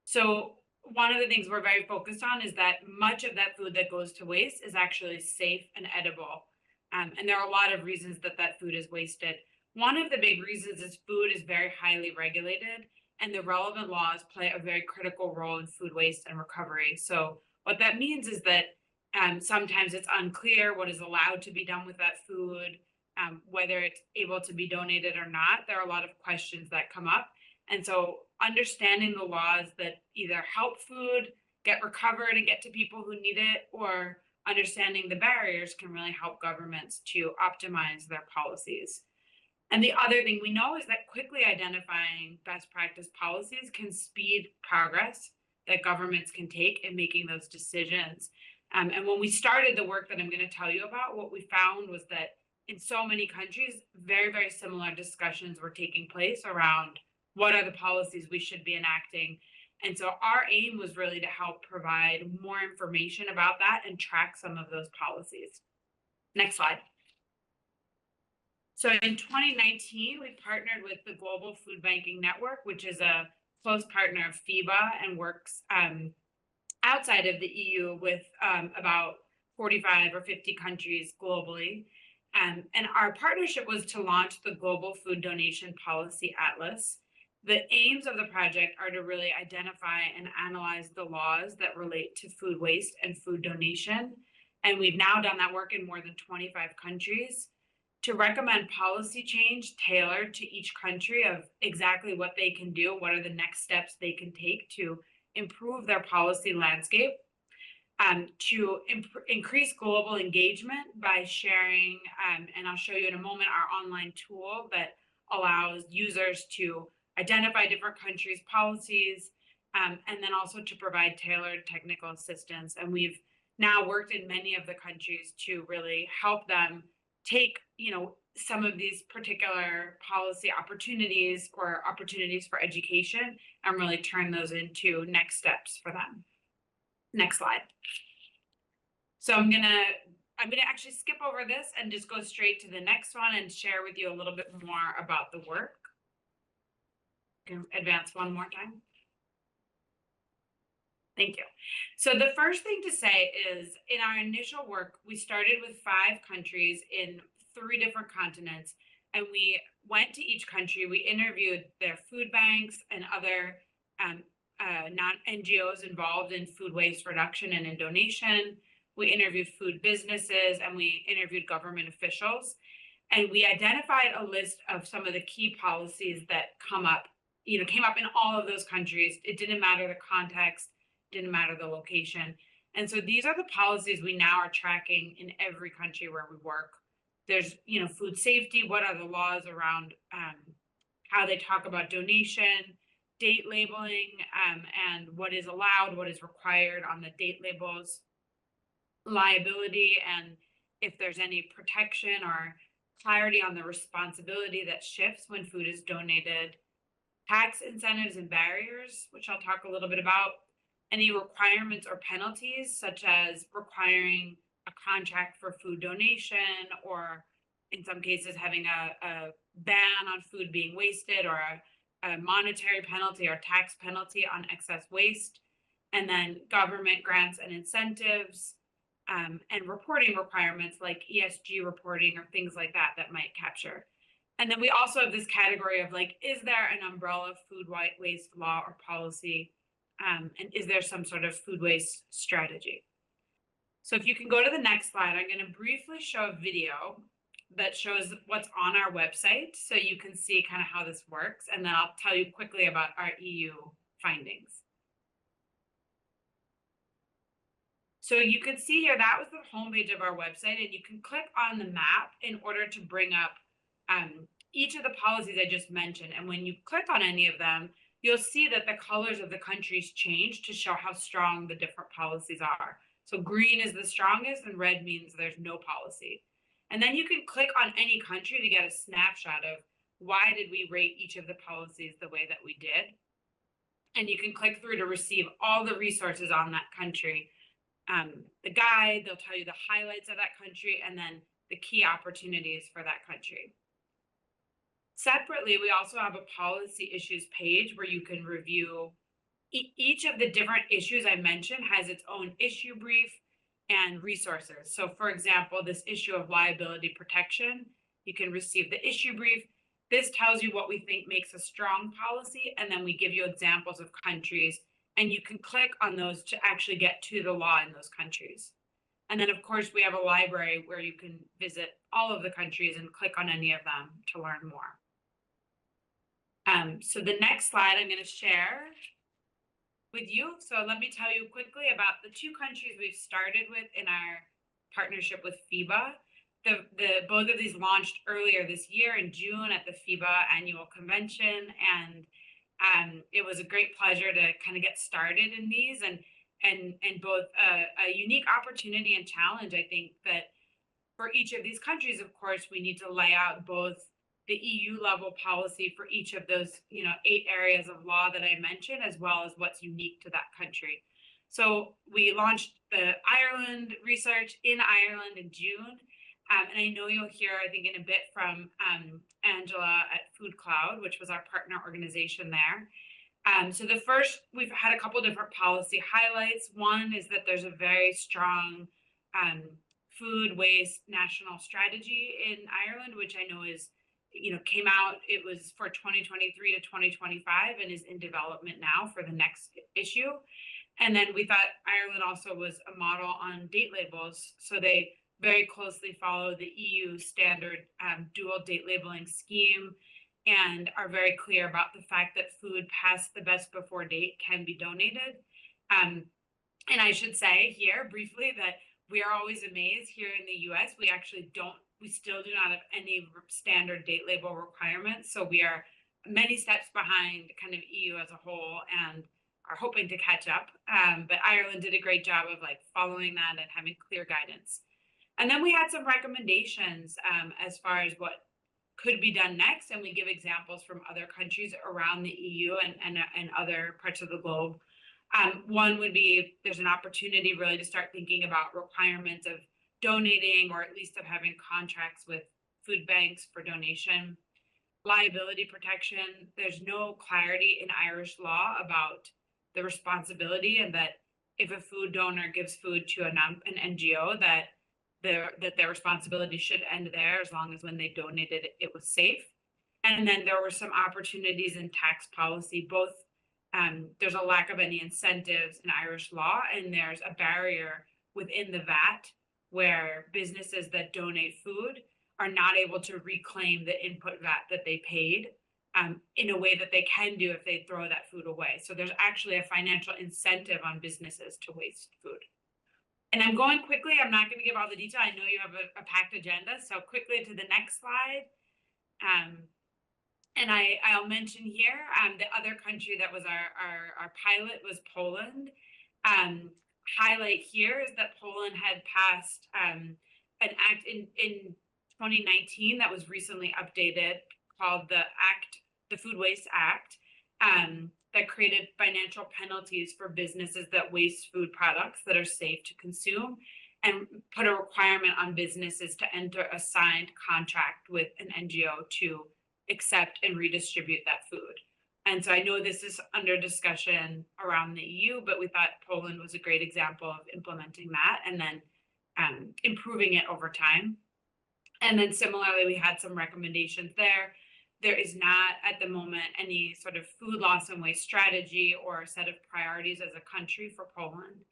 So one of the things we're very focused on is that much of that food that goes to waste is actually safe and edible. And there are a lot of reasons that that food is wasted. One of the big reasons is food is very highly regulated, and the relevant laws play a very critical role in food waste and recovery. So what that means is that sometimes it's unclear what is allowed to be done with that food, whether it's able to be donated or not. There are a lot of questions that come up. And so understanding the laws that either help food get recovered and get to people who need it, or understanding the barriers can really help governments to optimize their policies. And the other thing we know is that quickly identifying best practice policies can speed progress that governments can take in making those decisions. And when we started the work that I'm going to tell you about, what we found was that in so many countries, very, very similar discussions were taking place around what are the policies we should be enacting. And so our aim was really to help provide more information about that and track some of those policies. Next slide. So in 2019, we partnered with the Global Food Banking Network, which is a close partner of FIBA and works outside of the EU with about 45 or 50 countries globally. And our partnership was to launch the Global Food Donation Policy Atlas. The aims of the project are to really identify and analyze the laws that relate to food waste and food donation. And we've now done that work in more than 25 countries to recommend policy change tailored to each country of exactly what they can do, what are the next steps they can take to improve their policy landscape, to increase global engagement by sharing, and I'll show you in a moment, our online tool that allows users to identify different countries' policies, and then also to provide tailored technical assistance. And we've now worked in many of the countries to really help them take, some of these particular policy opportunities or opportunities for education and really turn those into next steps for them. Next slide. So I'm gonna actually skip over this and just go straight to the next one and share with you a little bit more about the work. Can advance one more time. Thank you. So the first thing to say is in our initial work, we started with 5 countries in 3 different continents, and we went to each country. We interviewed their food banks and other non-NGOs involved in food waste reduction and in donation. We interviewed food businesses and we interviewed government officials. And we identified a list of some of the key policies that came up in all of those countries. It didn't matter the context, didn't matter the location. And so these are the policies we now are tracking in every country where we work. There's, food safety, what are the laws around how they talk about donation, date labeling, and what is allowed, what is required on the date labels, liability, and if there's any protection or clarity on the responsibility that shifts when food is donated, tax incentives and barriers, which I'll talk a little bit about, any requirements or penalties, such as requiring a contract for food donation, or in some cases having a ban on food being wasted, or a monetary penalty or tax penalty on excess waste, and then government grants and incentives, and reporting requirements like ESG reporting or things like that that might capture. And then we also have this category of is there an umbrella food waste law or policy, and is there some sort of food waste strategy? So if you can go to the next slide, I'm going to briefly show a video that shows what's on our website so you can see kind of how this works, and then I'll tell you quickly about our EU findings. So you can see here, that was the homepage of our website, and you can click on the map in order to bring up each of the policies I just mentioned. And when you click on any of them, you'll see that the colors of the countries change to show how strong the different policies are. So green is the strongest and red means there's no policy. And then you can click on any country to get a snapshot of why did we rate each of the policies the way that we did. And you can click through to receive all the resources on that country. The guide, they'll tell you the highlights of that country and then the key opportunities for that country. Separately, we also have a policy issues page where you can review each of the different issues I mentioned has its own issue brief and resources. So for example, this issue of liability protection, you can receive the issue brief. This tells you what we think makes a strong policy, and then we give you examples of countries, and you can click on those to actually get to the law in those countries. And then of course, we have a library where you can visit all of the countries and click on any of them to learn more. So the next slide I'm going to share with you. So let me tell you quickly about the 2 countries we've started with in our partnership with FIBA. Both of these launched earlier this year in June at the FIBA annual convention, and it was a great pleasure to kind of get started in these, and both a unique opportunity and challenge. I think that for each of these countries, of course, we need to lay out both the EU level policy for each of those 8 areas of law that I mentioned, as well as what's unique to that country. So we launched the Ireland research in Ireland in June. And I know you'll hear, I think in a bit from Angela at Food Cloud, which was our partner organization there. So the first, we've had a couple different policy highlights. One is that there's a very strong food waste national strategy in Ireland, which I know is, came out, it was for 2023 to 2025 and is in development now for the next issue. And then we thought Ireland also was a model on date labels. So they very closely follow the EU standard dual date labeling scheme and are very clear about the fact that food past the best before date can be donated. And I should say here briefly that we are always amazed here in the US. We still do not have any standard date label requirements. So we are many steps behind kind of EU as a whole and are hoping to catch up. But Ireland did a great job of like following that and having clear guidance. And then we had some recommendations as far as what could be done next. And we give examples from other countries around the EU and other parts of the globe. One would be there's an opportunity really to start thinking about requirements of donating or at least of having contracts with food banks for donation. Liability protection, there's no clarity in Irish law about the responsibility and that if a food donor gives food to an NGO that their responsibility should end there as long as when they donated it was safe. And then there were some opportunities in tax policy, both there's a lack of any incentives in Irish law, and there's a barrier within the VAT where businesses that donate food are not able to reclaim the input VAT that they paid in a way that they can do if they throw that food away. So there's actually a financial incentive on businesses to waste food. And I'm going quickly. I'm not going to give all the detail. I know you have a packed agenda. So quickly to the next slide. And I'll mention here, the other country that was our pilot was Poland. Highlight here is that Poland had passed an act in 2019 that was recently updated called the Food Waste Act, that created financial penalties for businesses that waste food products that are safe to consume and put a requirement on businesses to enter a signed contract with an NGO to accept and redistribute that food. And so I know this is under discussion around the EU, but we thought Poland was a great example of implementing that and then improving it over time. And then similarly, we had some recommendations there. There is not at the moment any sort of food loss and waste strategy or a set of priorities as a country for Poland.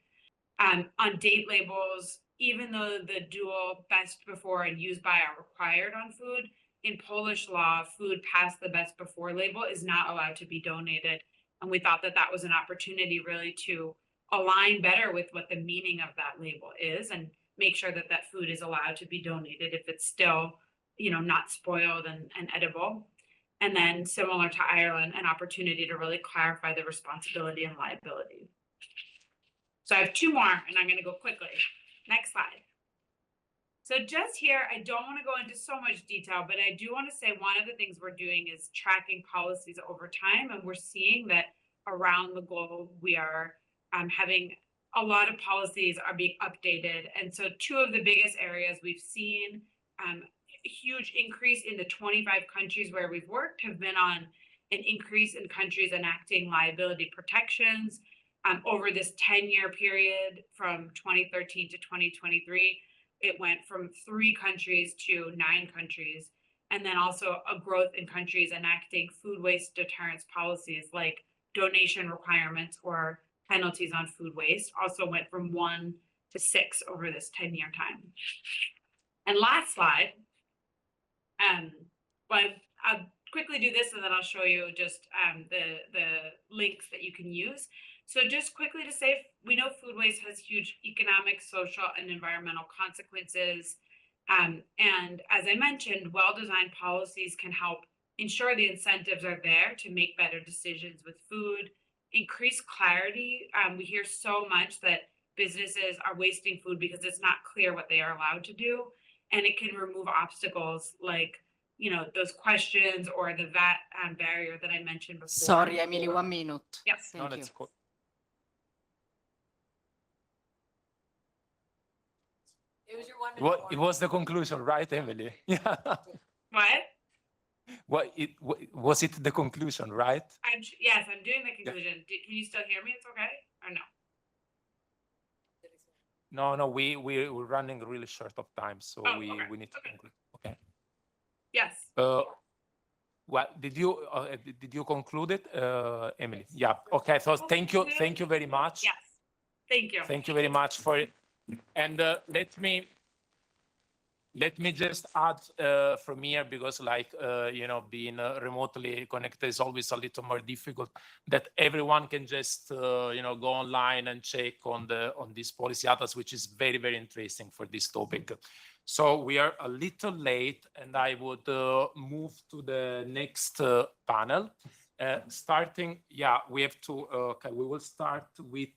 On date labels, even though the dual best before and use by are required on food, in Polish law, food past the best before label is not allowed to be donated. And we thought that that was an opportunity really to align better with what the meaning of that label is and make sure that that food is allowed to be donated if it's still, not spoiled and edible. And then similar to Ireland, an opportunity to really clarify the responsibility and liability. So I have two more and I'm going to go quickly. Next slide. So just here, I don't want to go into so much detail, but I do want to say one of the things we're doing is tracking policies over time. And we're seeing that around the globe, we are having a lot of policies are being updated. And so two of the biggest areas we've seen a huge increase in the 25 countries where we've worked have been on an increase in countries enacting liability protections over this 10-year period from 2013 to 2023. It went from 3 countries to 9 countries, and then also a growth in countries enacting food waste deterrence policies like donation requirements or penalties on food waste also went from 1 to 6 over this 10-year time. And last slide, I'll quickly do this and then I'll show you just the links that you can use. So just quickly to say, we know food waste has huge economic, social, and environmental consequences. And as I mentioned, well-designed policies can help ensure the incentives are there to make better decisions with food, increase clarity. We hear so much that businesses are wasting food because it's not clear what they are allowed to do. And it can remove obstacles like, those questions or the VAT barrier that I mentioned before. Sorry, Emily, 1 minute. Yes. Thank you. That's cool. It was your 1 minute. It was the conclusion, right, Emily? Yeah. What? Was it the conclusion, right? Yes, I'm doing the conclusion. Can you still hear me? It's okay, or no? No, we're running really short of time, so Oh, we okay, need to okay. conclude. Okay. Yes. Well, did you conclude it, Emily? Yeah. Okay. So thank you very much. Yes. Thank you. Thank you very much for it. And let me Let me just add from here, because being remotely connected is always a little more difficult, that everyone can just go online and check on this policy atlas, which is very, very interesting for this topic. So we are a little late, and I would move to the next panel. We have to, we will start with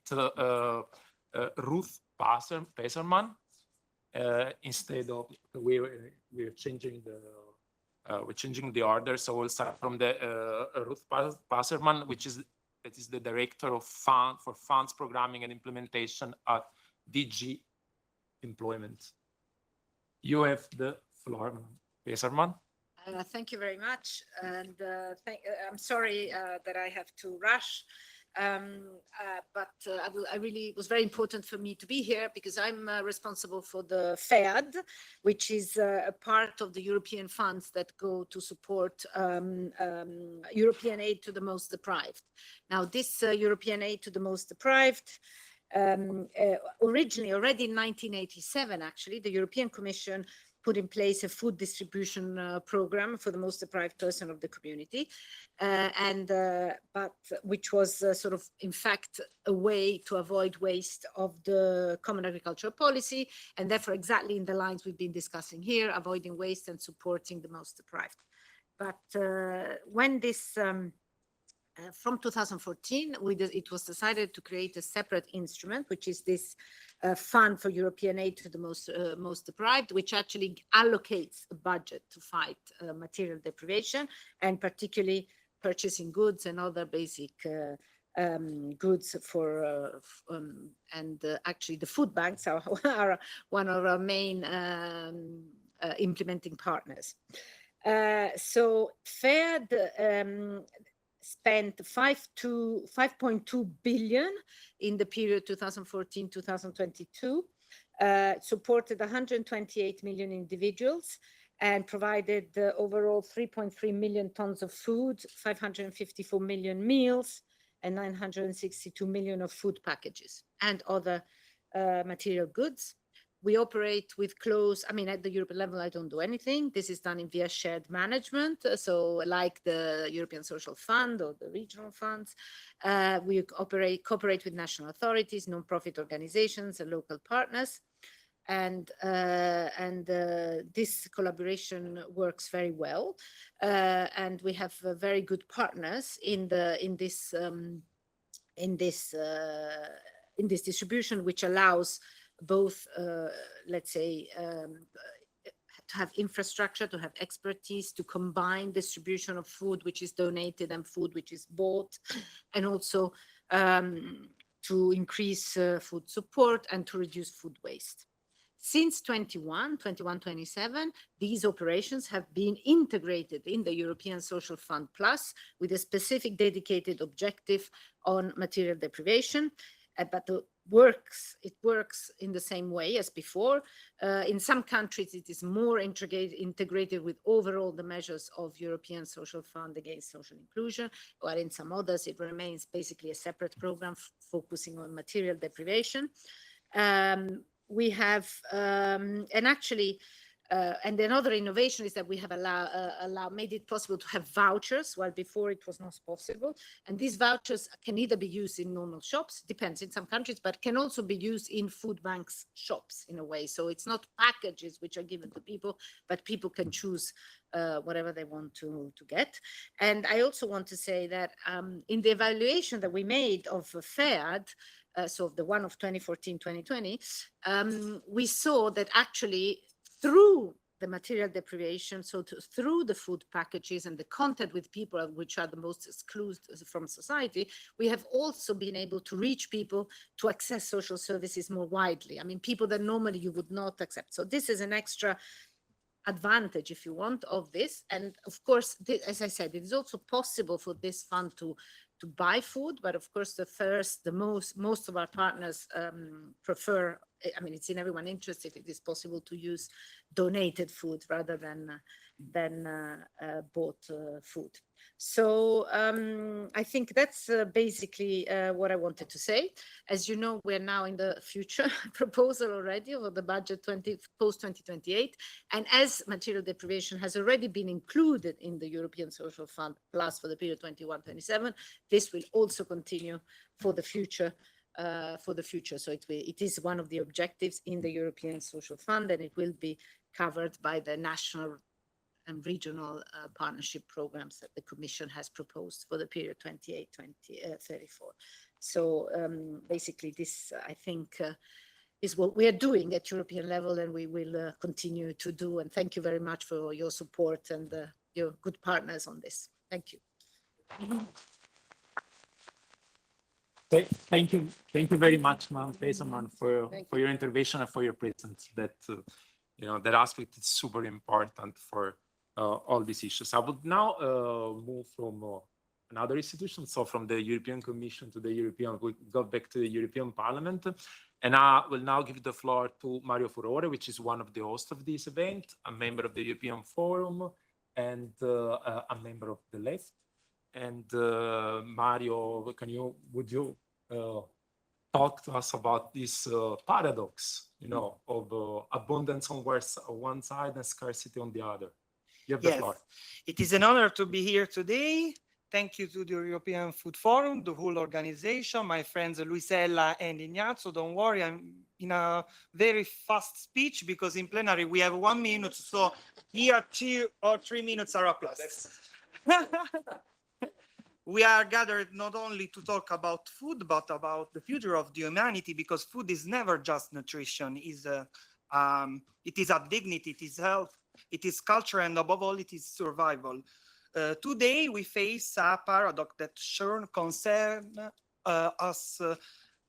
Ruth Passerman. Instead of we're changing the order, so we'll start from the Ruth Passerman, that is the director of funds programming and implementation at DG Employment. You have the floor, Passerman. Thank you very much, and I'm sorry that I have to rush. But I really, it was very important for me to be here because I'm responsible for the FEAD, which is a part of the European funds that go to support European aid to the most deprived. Now, this European aid to the most deprived, originally, already in 1987, actually, the European Commission put in place a food distribution program for the most deprived person of the community, but which was sort of, in fact, a way to avoid waste of the common agricultural policy, and therefore exactly in the lines we've been discussing here, avoiding waste and supporting the most deprived. But when this from 2014, it was decided to create a separate instrument, which is this fund for European aid to the most deprived, which actually allocates a budget to fight material deprivation, and particularly purchasing goods and other basic goods for, actually the food banks are one of our main implementing partners. So FEAD spent 5.2 billion in the period 2014-2022, supported 128 million individuals, and provided overall 3.3 million tons of food, 554 million meals, and 962 million of food packages and other material goods. We operate with close, I mean, at the European level, I don't do anything. This is done via shared management. So like the European Social Fund or the regional funds, we cooperate with national authorities, non-profit organizations, and local partners. And this collaboration works very well. And we have very good partners in this distribution, which allows both, let's say, to have infrastructure, to have expertise, to combine distribution of food which is donated and food which is bought, and also to increase food support and to reduce food waste. Since 21-27, these operations have been integrated in the European Social Fund Plus with a specific dedicated objective on material deprivation. But it works in the same way as before. In some countries, it is more integrated with overall the measures of European Social Fund against social inclusion, while in some others, it remains basically a separate program focusing on material deprivation. We have, and actually, and another innovation is that we have made it possible to have vouchers, while before it was not possible. And these vouchers can either be used in normal shops, depends in some countries, but can also be used in food banks shops in a way. So it's not packages which are given to people, but people can choose whatever they want to get. And I also want to say that in the evaluation that we made of FEAD, so the one of 2014-2020, we saw that actually through the material deprivation, so through the food packages and the contact with people which are the most excluded from society, we have also been able to reach people to access social services more widely. I mean, people that normally you would not accept. So this is an extra advantage, if you want, of this. And of course, as I said, it is also possible for this fund to buy food, but of course, most of our partners prefer I mean, it's in everyone's interest if it is possible to use donated food rather than bought food. So I think that's basically what I wanted to say. As you know, we're now in the future proposal already for the budget post 2028. And as material deprivation has already been included in the European Social Fund Plus for the period 21-27, this will also continue for the future. So it is one of the objectives in the European Social Fund, and it will be covered by the national and regional partnership programs that the Commission has proposed for the period 28-34. So basically this, I think, is what we are doing at European level, and we will continue to do. And thank you very much for your support and your good partners on this. Thank you. Thank you very much, Ma'am Pesaman, for your intervention and for your presence. That that aspect is super important for all these issues. I would now move from another institution, so from the European Commission to the European, we go back to the European Parliament, and I will now give the floor to Mario Furore, which is one of the hosts of this event, a member of the European Forum, and a member of the left. And Mario, would you talk to us about this paradox, of abundance on one side and scarcity on the other? You have the floor. It is an honor to be here today. Thank you to the European Food Forum, the whole organization, my friends Luisella and Ignazio. Don't worry, I'm in a very fast speech because in plenary we have 1 minute, so here 2 or 3 minutes are a plus. We are gathered not only to talk about food, but about the future of the humanity, because food is never just nutrition. It is a dignity, it is health, it is culture, and above all, it is survival. Today, we face a paradox that sure concern us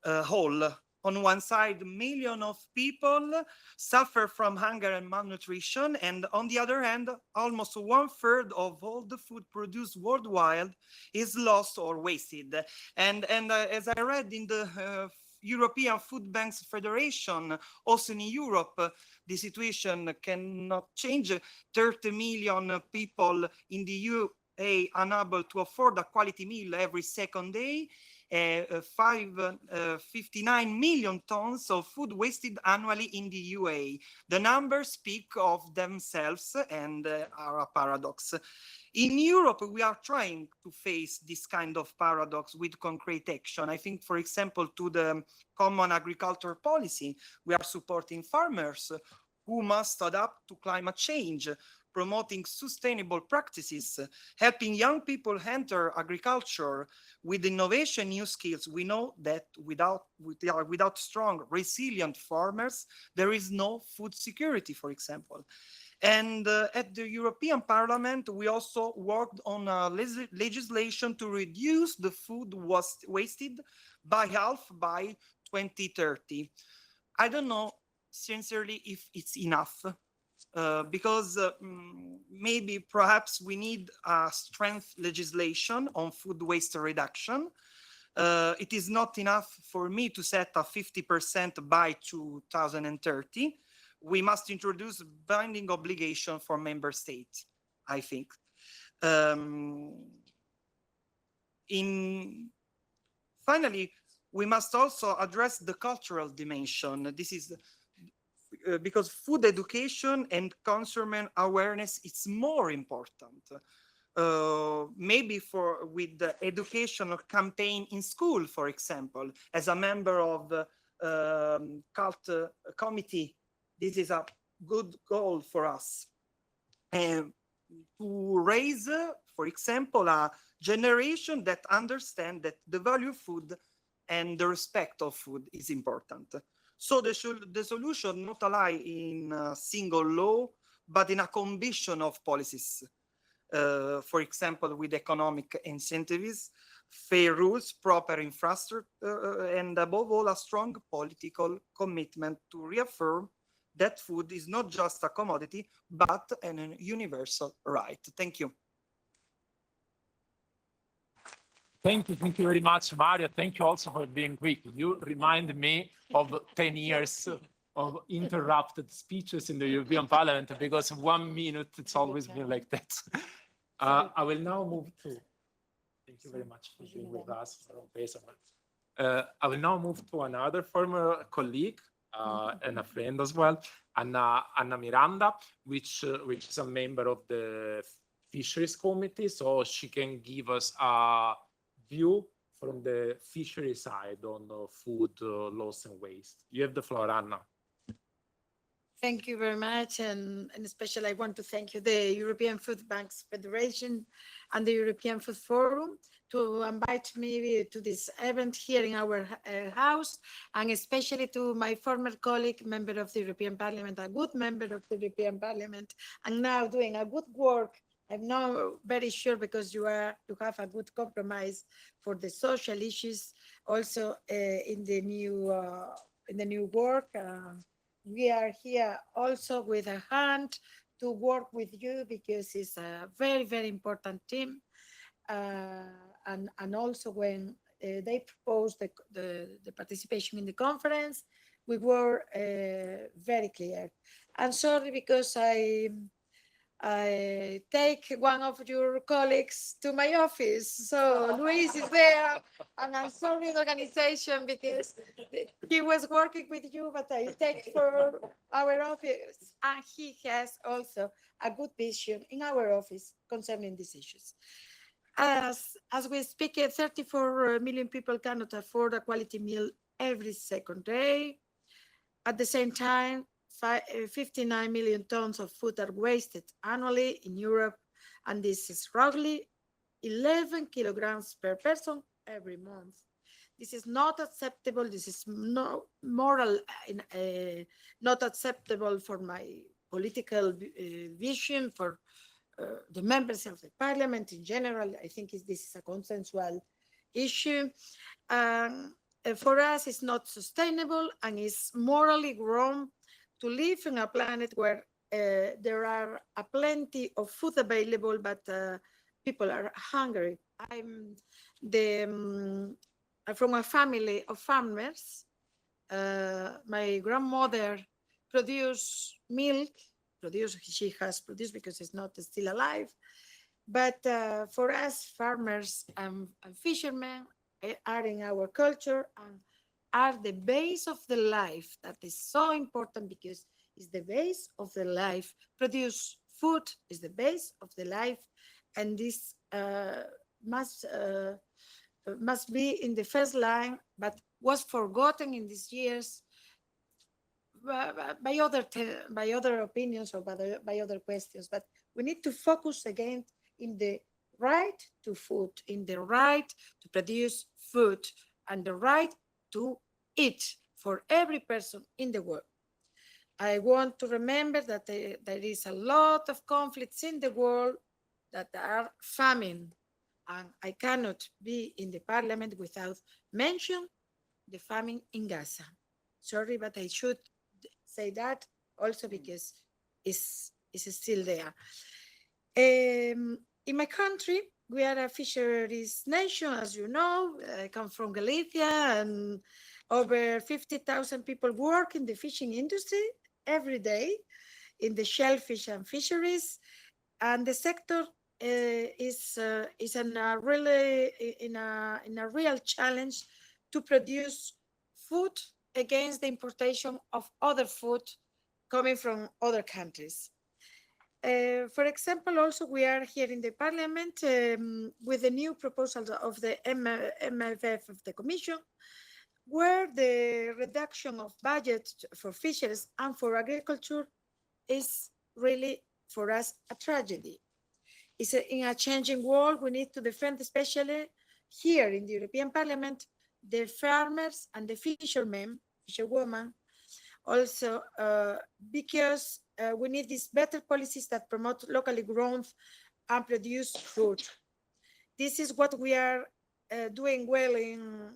whole. On one side, millions of people suffer from hunger and malnutrition, and on the other hand, almost 1/3 of all the food produced worldwide is lost or wasted. And as I read in the European Food Banks Federation, also in Europe, the situation cannot change. 30 million people in the UAE unable to afford a quality meal every second day. 59 million tons of food wasted annually in the UAE. The numbers speak of themselves and are a paradox. In Europe, we are trying to face this kind of paradox with concrete action. I think, for example, to the Common Agricultural Policy, we are supporting farmers who must adapt to climate change, promoting sustainable practices, helping young people enter agriculture with innovation, new skills. We know that without strong, resilient farmers, there is no food security, for example. And at the European Parliament, we also worked on legislation to reduce the food wasted by half by 2030. I don't know, sincerely, if it's enough. Because maybe perhaps we need a strength legislation on food waste reduction. It is not enough for me to set a 50% by 2030. We must introduce binding obligation for member states, I think. Finally, we must also address the cultural dimension. This is because food education and consumer awareness is more important. Maybe with the educational campaign in school, for example, as a member of the cult committee, this is a good goal for us. And to raise, for example, a generation that understand that the value of food and the respect of food is important. So the solution not lie in a single law, but in a combination of policies. For example, with economic incentives, fair rules, proper infrastructure, and above all, a strong political commitment to reaffirm that food is not just a commodity, but an universal right. Thank you. Thank you very much, Mario. Thank you also for being quick. You remind me of 10 years of interrupted speeches in the European Parliament because 1 minute, it's always been like that. I will now move to, thank you very much for being with us. I will now move to another former colleague and a friend as well, Anna Miranda, which is a member of the Fisheries Committee, so she can give us a view from the fishery side on food loss and waste. You have the floor, Anna. Thank you very much. And especially I want to thank you, the European Food Banks Federation and the European Food Forum, to invite me to this event here in our house, and especially to my former colleague, member of the European Parliament, a good member of the European Parliament, and now doing a good work. I'm now very sure because you have a good compromise for the social issues also in the new work. We are here also with a hand to work with you because it's a very, very important team. And also when they proposed the participation in the conference, we were very clear. I'm sorry because I take one of your colleagues to my office. So Luis is there, and I'm sorry the organization because he was working with you, but I take for our office, and he has also a good vision in our office concerning these issues. As we speak, 34 million people cannot afford a quality meal every second day. At the same time, 59 million tons of food are wasted annually in Europe, and this is roughly 11 kilograms per person every month. This is not acceptable. This is no moral, not acceptable for my political vision, for the members of the parliament in general. I think this is a consensual issue. For us, it's not sustainable, and it's morally wrong to live on a planet where there are a plenty of food available, but people are hungry. I'm from a family of farmers. My grandmother produced milk. She has produced because it's not still alive. But for us, farmers and fishermen are in our culture and are the base of the life. That is so important because it's the base of the life. Produce food is the base of the life, and this must be in the first line, but was forgotten in these years by other opinions or by other questions. But we need to focus again in the right to food, in the right to produce food, and the right to eat for every person in the world. I want to remember that there is a lot of conflicts in the world that are famine, and I cannot be in the parliament without mention the famine in Gaza. Sorry, but I should say that also because it's still there. In my country, we are a fisheries nation, as you know. I come from Galicia, and over 50,000 people work in the fishing industry every day in the shellfish and fisheries. And the sector is in a real challenge to produce food against the importation of other food coming from other countries. For example, also we are here in the parliament with the new proposals of the MFF of the Commission, where the reduction of budget for fisheries and for agriculture is really, for us, a tragedy. It's in a changing world, we need to defend, especially here in the European Parliament, the farmers and the fisherwomen, also because we need these better policies that promote locally grown and produced food. This is what we are doing well in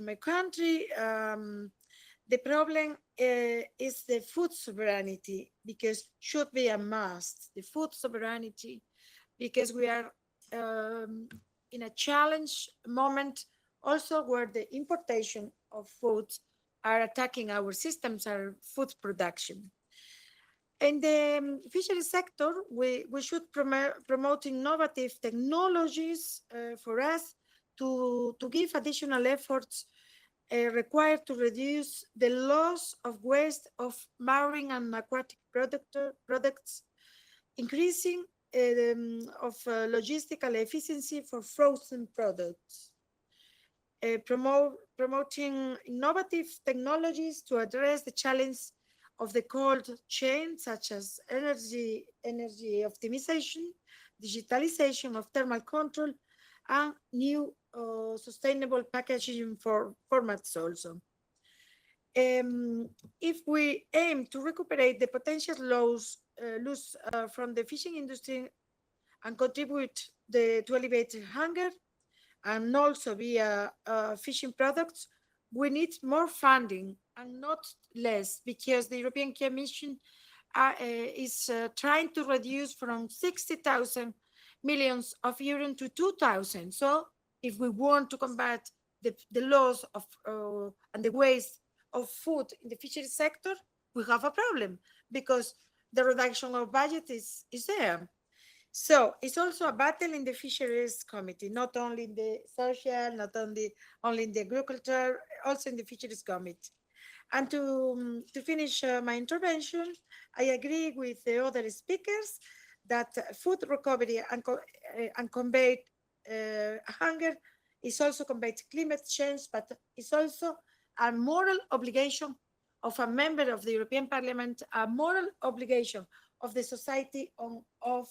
my country. The problem is the food sovereignty, because should be a must. The food sovereignty, because we are in a challenge moment also where the importation of foods are attacking our systems, our food production. In the fishery sector, we should promote innovative technologies for us to give additional efforts required to reduce the loss of waste of marine and aquatic products, increasing of logistical efficiency for frozen products, promoting innovative technologies to address the challenge of the cold chain, such as energy optimization, digitalization of thermal control, and new sustainable packaging formats also. If we aim to recuperate the potential loss from the fishing industry and contribute to alleviate hunger, and also via fishing products, we need more funding and not less, because the European Commission is trying to reduce from 60,000 millions of euros to 2,000. So if we want to combat the loss of and the waste of food in the fishery sector, we have a problem, because the reduction of budget is there. So it's also a battle in the Fisheries Committee, not only in the social, not only in the agriculture, also in the Fisheries Committee. And to finish my intervention, I agree with the other speakers that food recovery and combat hunger is also combat climate change, but it's also a moral obligation of a member of the European Parliament, a moral obligation of the society, of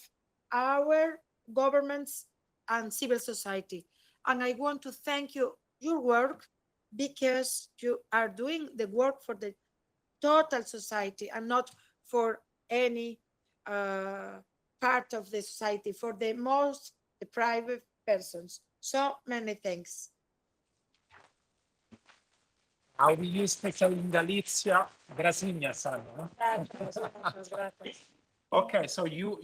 our governments and civil society. And I want to thank you, your work, because you are doing the work for the total society and not for any part of the society, for the most private persons. So many thanks. How we use special in Galicia, Gracinia, no? Okay, so you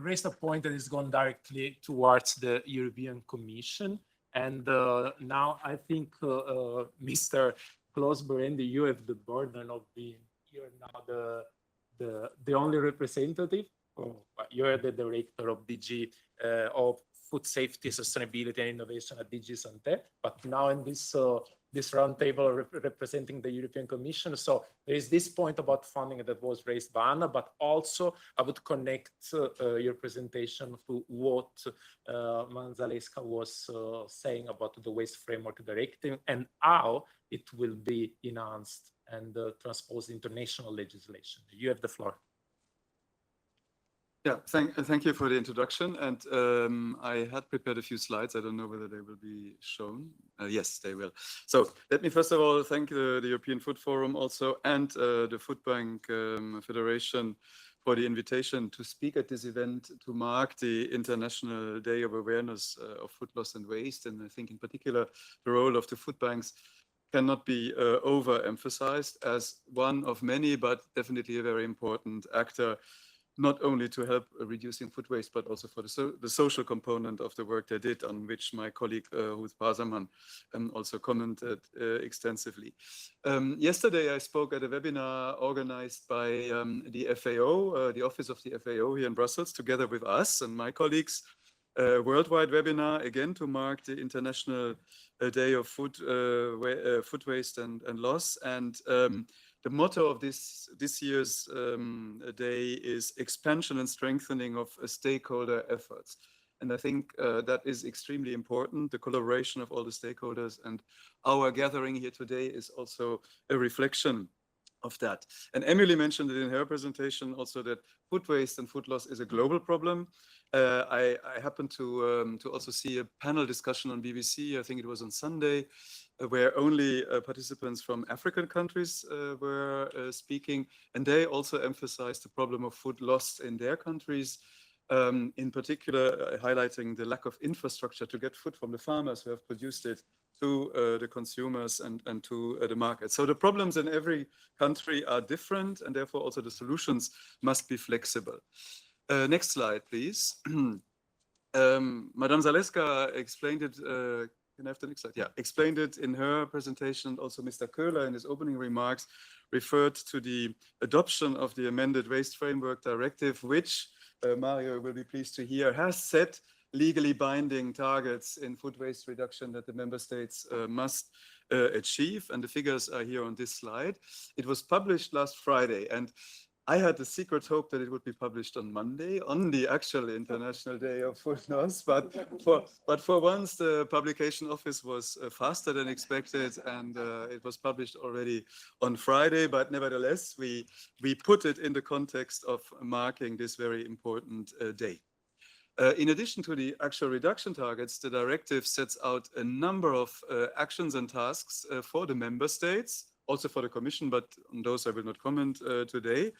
raised a point that is going directly towards the European Commission, and now I think Mr. Klaus Berendi, you have the burden of being here now the only representative. You're the director of DG of Food Safety, Sustainability and Innovation at DG Sante, but now in this roundtable representing the European Commission. So there is this point about funding that was raised by Anna, but also I would connect your presentation to what Manzalesca was saying about the Waste Framework Directive and how it will be enhanced and transposed into national legislation. You have the floor. Yeah, thank you for the introduction. And I had prepared a few slides. I don't know whether they will be shown. Yes, they will. So let me first of all thank the European Food Forum also and the Food Bank Federation for the invitation to speak at this event to mark the International Day of Awareness of Food Loss and Waste. And I think in particular, the role of the food banks cannot be overemphasized as one of many, but definitely a very important actor, not only to help reducing food waste, but also for the social component of the work they did, on which my colleague Ruth Baserman also commented extensively. Yesterday, I spoke at a webinar organized by the FAO, the Office of the FAO here in Brussels, together with us and my colleagues, worldwide webinar, again, to mark the International Day of Food Waste and Loss. And the motto of this year's day is expansion and strengthening of stakeholder efforts. And I think that is extremely important, the collaboration of all the stakeholders. And our gathering here today is also a reflection of that. And Emily mentioned it in her presentation also, that food waste and food loss is a global problem. I happened to also see a panel discussion on BBC, I think it was on Sunday, where only participants from African countries were speaking, and they also emphasized the problem of food loss in their countries, in particular highlighting the lack of infrastructure to get food from the farmers who have produced it to the consumers and to the market. So the problems in every country are different, and therefore also the solutions must be flexible. Next slide, please. Madame Zaleska explained it. Can I have the next slide? Yeah, explained it in her presentation. Also, Mr. Köhler in his opening remarks referred to the adoption of the amended Waste Framework Directive, which Mario will be pleased to hear has set legally binding targets in food waste reduction that the member states must achieve. And the figures are here on this slide. It was published last Friday, and I had the secret hope that it would be published on Monday, on the actual International Day of Food Loss. But for once, the publication office was faster than expected, and it was published already on Friday. But nevertheless, we put it in the context of marking this very important day. In addition to the actual reduction targets, the directive sets out a number of actions and tasks for the member states, also for the Commission, but on those I will not comment today.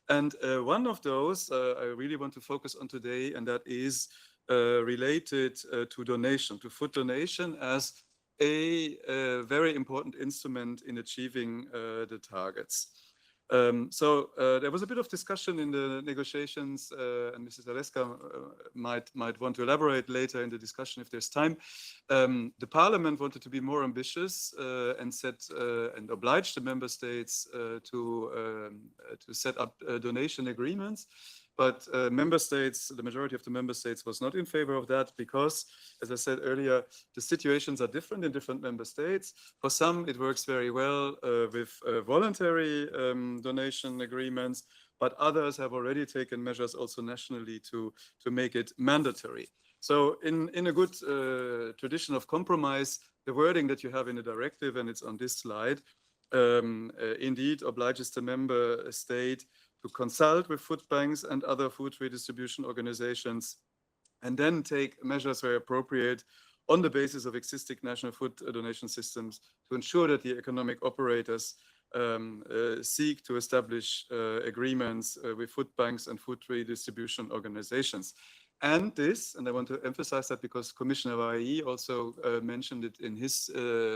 And one of those I really want to focus on today, and that is related to donation, to food donation as a very important instrument in achieving the targets. So there was a bit of discussion in the negotiations, and Mrs. Zaleska might want to elaborate later in the discussion if there's time. The Parliament wanted to be more ambitious and and obliged the member states to set up donation agreements. But member states, the majority of the member states was not in favor of that because, as I said earlier, the situations are different in different member states. For some, it works very well with voluntary donation agreements, but others have already taken measures also nationally to make it mandatory. So in a good tradition of compromise, the wording that you have in the directive, and it's on this slide, indeed obliges the member state to consult with food banks and other food redistribution organizations, and then take measures where appropriate on the basis of existing national food donation systems to ensure that the economic operators seek to establish agreements with food banks and food redistribution organizations. And this, and I want to emphasize that because Commissioner Valley also mentioned it in his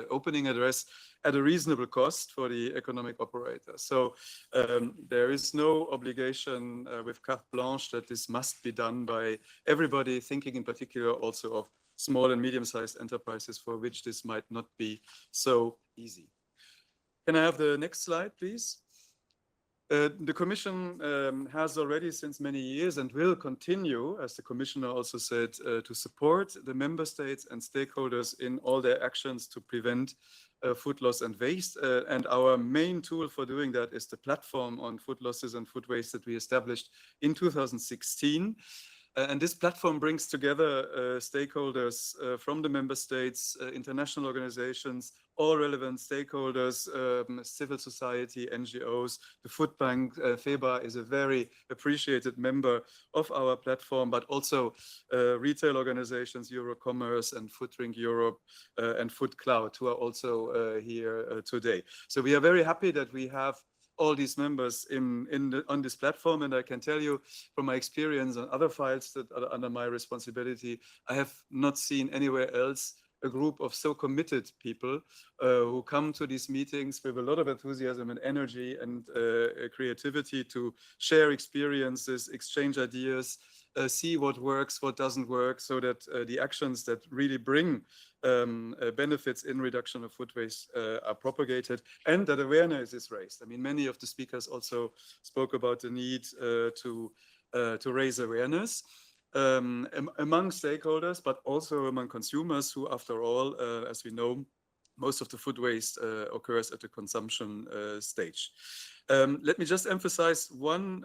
opening address, at a reasonable cost for the economic operator. So there is no obligation with carte blanche that this must be done by everybody, thinking in particular also of small and medium-sized enterprises for which this might not be so easy. Can I have the next slide, please? The Commission has already since many years and will continue, as the Commissioner also said, to support the member states and stakeholders in all their actions to prevent food loss and waste. And our main tool for doing that is the platform on food losses and food waste that we established in 2016. And this platform brings together stakeholders from the member states, international organizations, all relevant stakeholders, civil society, NGOs. The food bank, FEBA, is a very appreciated member of our platform, but also retail organizations, Eurocommerce and Food Drink Europe and Food Cloud, who are also here today. So we are very happy that we have all these members on this platform, and I can tell you from my experience on other files that are under my responsibility, I have not seen anywhere else a group of so committed people who come to these meetings with a lot of enthusiasm and energy and creativity to share experiences, exchange ideas, see what works, what doesn't work, so that the actions that really bring benefits in reduction of food waste are propagated and that awareness is raised. I mean, many of the speakers also spoke about the need to raise awareness among stakeholders, but also among consumers who, after all, as we know, most of the food waste occurs at the consumption stage. Let me just emphasize one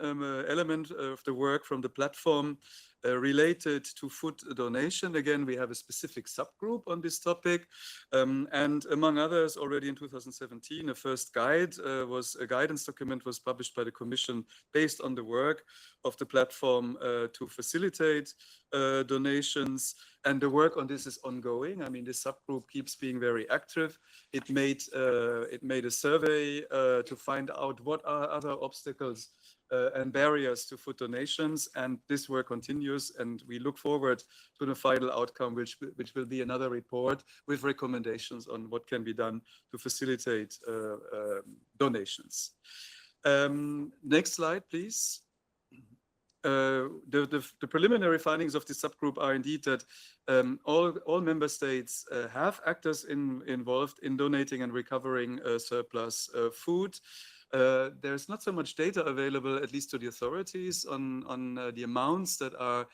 element of the work from the platform related to food donation. Again, we have a specific subgroup on this topic. And among others, already in 2017, a first guidance document was published by the Commission based on the work of the platform to facilitate donations. And the work on this is ongoing. I mean, this subgroup keeps being very active. It made a survey to find out what are other obstacles and barriers to food donations, and this work continues, and we look forward to the final outcome, which will be another report with recommendations on what can be done to facilitate donations. Next slide, please. the preliminary findings of this subgroup are indeed that all member states have actors involved in donating and recovering surplus food. There's not so much data available, at least to the authorities, on the amounts that are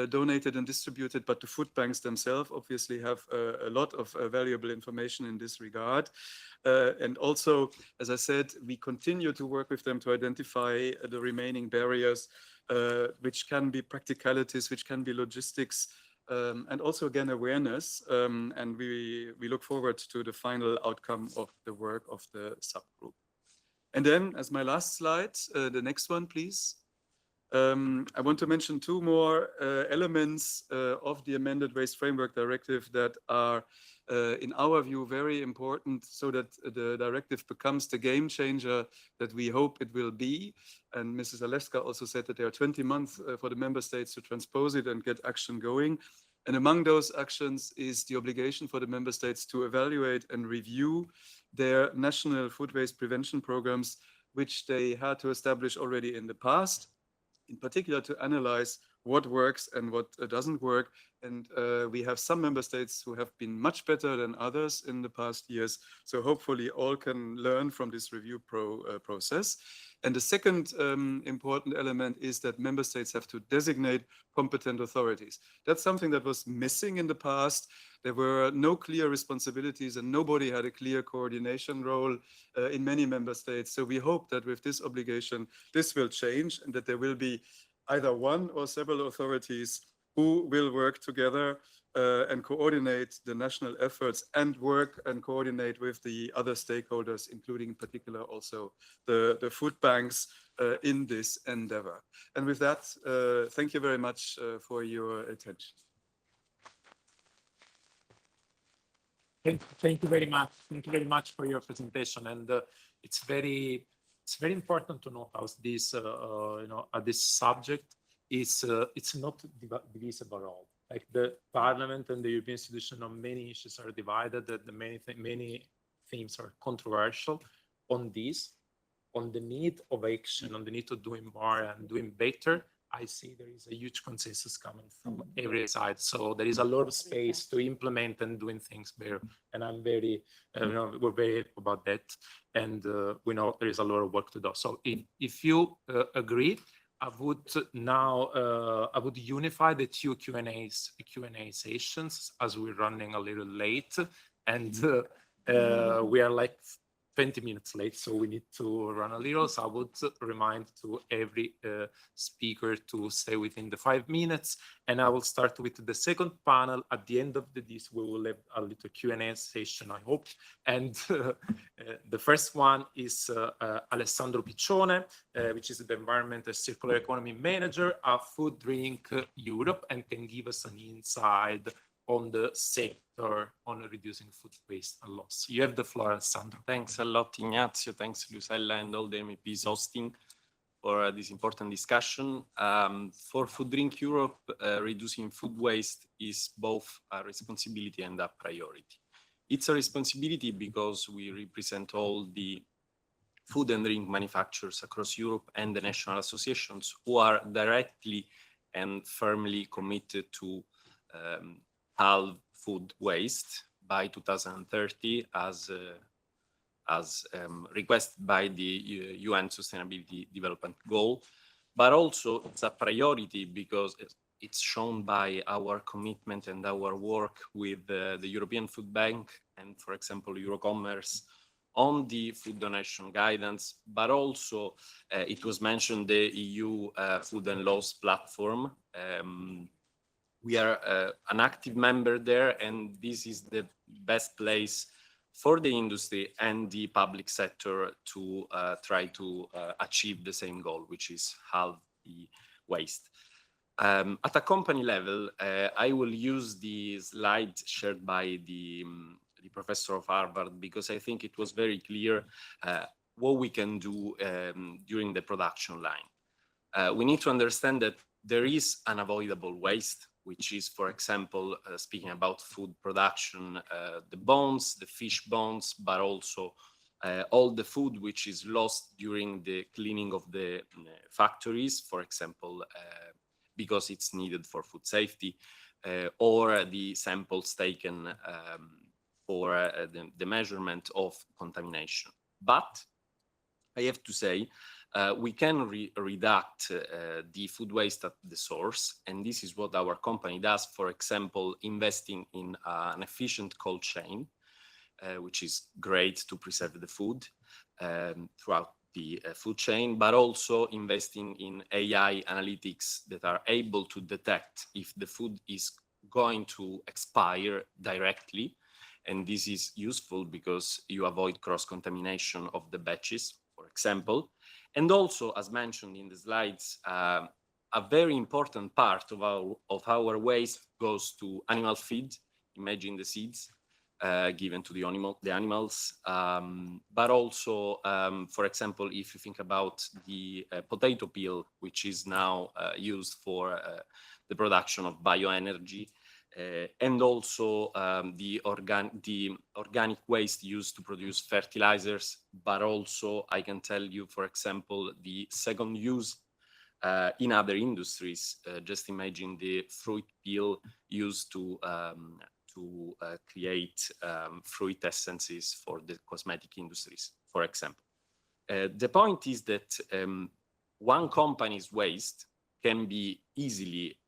donated and distributed, but the food banks themselves obviously have a lot of valuable information in this regard. And also, as I said, we continue to work with them to identify the remaining barriers, which can be practicalities, which can be logistics, and also again awareness. And we look forward to the final outcome of the work of the subgroup. And then, as my last slide, the next one, please. I want to mention two more elements of the amended Waste Framework Directive that are, in our view, very important so that the directive becomes the game changer that we hope it will be. And Mrs. Zalewska also said that there are 20 months for the member states to transpose it and get action going. And among those actions is the obligation for the member states to evaluate and review their national food waste prevention programs, which they had to establish already in the past, in particular to analyze what works and what doesn't work. And we have some member states who have been much better than others in the past years. So hopefully all can learn from this review process. And the second important element is that member states have to designate competent authorities. That's something that was missing in the past. There were no clear responsibilities and nobody had a clear coordination role in many member states. So we hope that with this obligation, this will change and that there will be either one or several authorities who will work together and coordinate the national efforts and work and coordinate with the other stakeholders, including in particular also the food banks in this endeavor. And with that, thank you very much for your attention. Thank you very much. Thank you very much for your presentation. And it's very important to note how this, this subject is it's not divisible at all. Like the Parliament and the European institution on many issues are divided. That many themes are controversial on this, on the need of action, on the need to doing more and doing better. I see there is a huge consensus coming from every side. So there is a lot of space to implement and doing things better. And I'm very, we're very happy about that. And we know there is a lot of work to do. So if you agree, I would now, I would unify the two Q&A sessions as we're running a little late. And we are like 20 minutes late, so we need to run a little. So I would remind to every speaker to stay within the 5 minutes. And I will start with the second panel. At the end of this, we will have a little Q&A session, I hope. And the first one is Alessandro Piccione, which is the Environment and Circular Economy Manager at Food Drink Europe, and can give us an insight on the sector on reducing food waste and loss. You have the floor, Alessandro. Thanks a lot, Ignazio. Thanks, Lucella, and all the MEPs hosting for this important discussion. For Food Drink Europe, reducing food waste is both a responsibility and a priority. It's a responsibility because we represent all the food and drink manufacturers across Europe and the national associations who are directly and firmly committed to halve food waste by 2030 as requested by the UN Sustainability Development Goal. But also it's a priority because it's shown by our commitment and our work with the European Food Bank and, for example, Eurocommerce on the food donation guidance, but also it was mentioned the EU Food and Laws platform. We are an active member there, and this is the best place for the industry and the public sector to try to achieve the same goal, which is halve the waste. At a company level, I will use the slide shared by the professor of Harvard because I think it was very clear what we can do during the production line. We need to understand that there is unavoidable waste, which is, for example, speaking about food production, the bones, the fish bones, but also all the food which is lost during the cleaning of the factories, for example, because it's needed for food safety, or the samples taken for the measurement of contamination. But I have to say, we can reduct the food waste at the source, and this is what our company does, for example, investing in an efficient cold chain, which is great to preserve the food throughout the food chain, but also investing in AI analytics that are able to detect if the food is going to expire directly. And this is useful because you avoid cross-contamination of the batches, for example. And also, as mentioned in the slides, a very important part of our waste goes to animal feed. Imagine the seeds given to the animals, but also, for example, if you think about the potato peel, which is now used for the production of bioenergy, and also the organic waste used to produce fertilizers, but also I can tell you, for example, the second use in other industries. Just imagine the fruit peel used to create fruit essences for the cosmetic industries, for example. The point is that one company's waste can be easily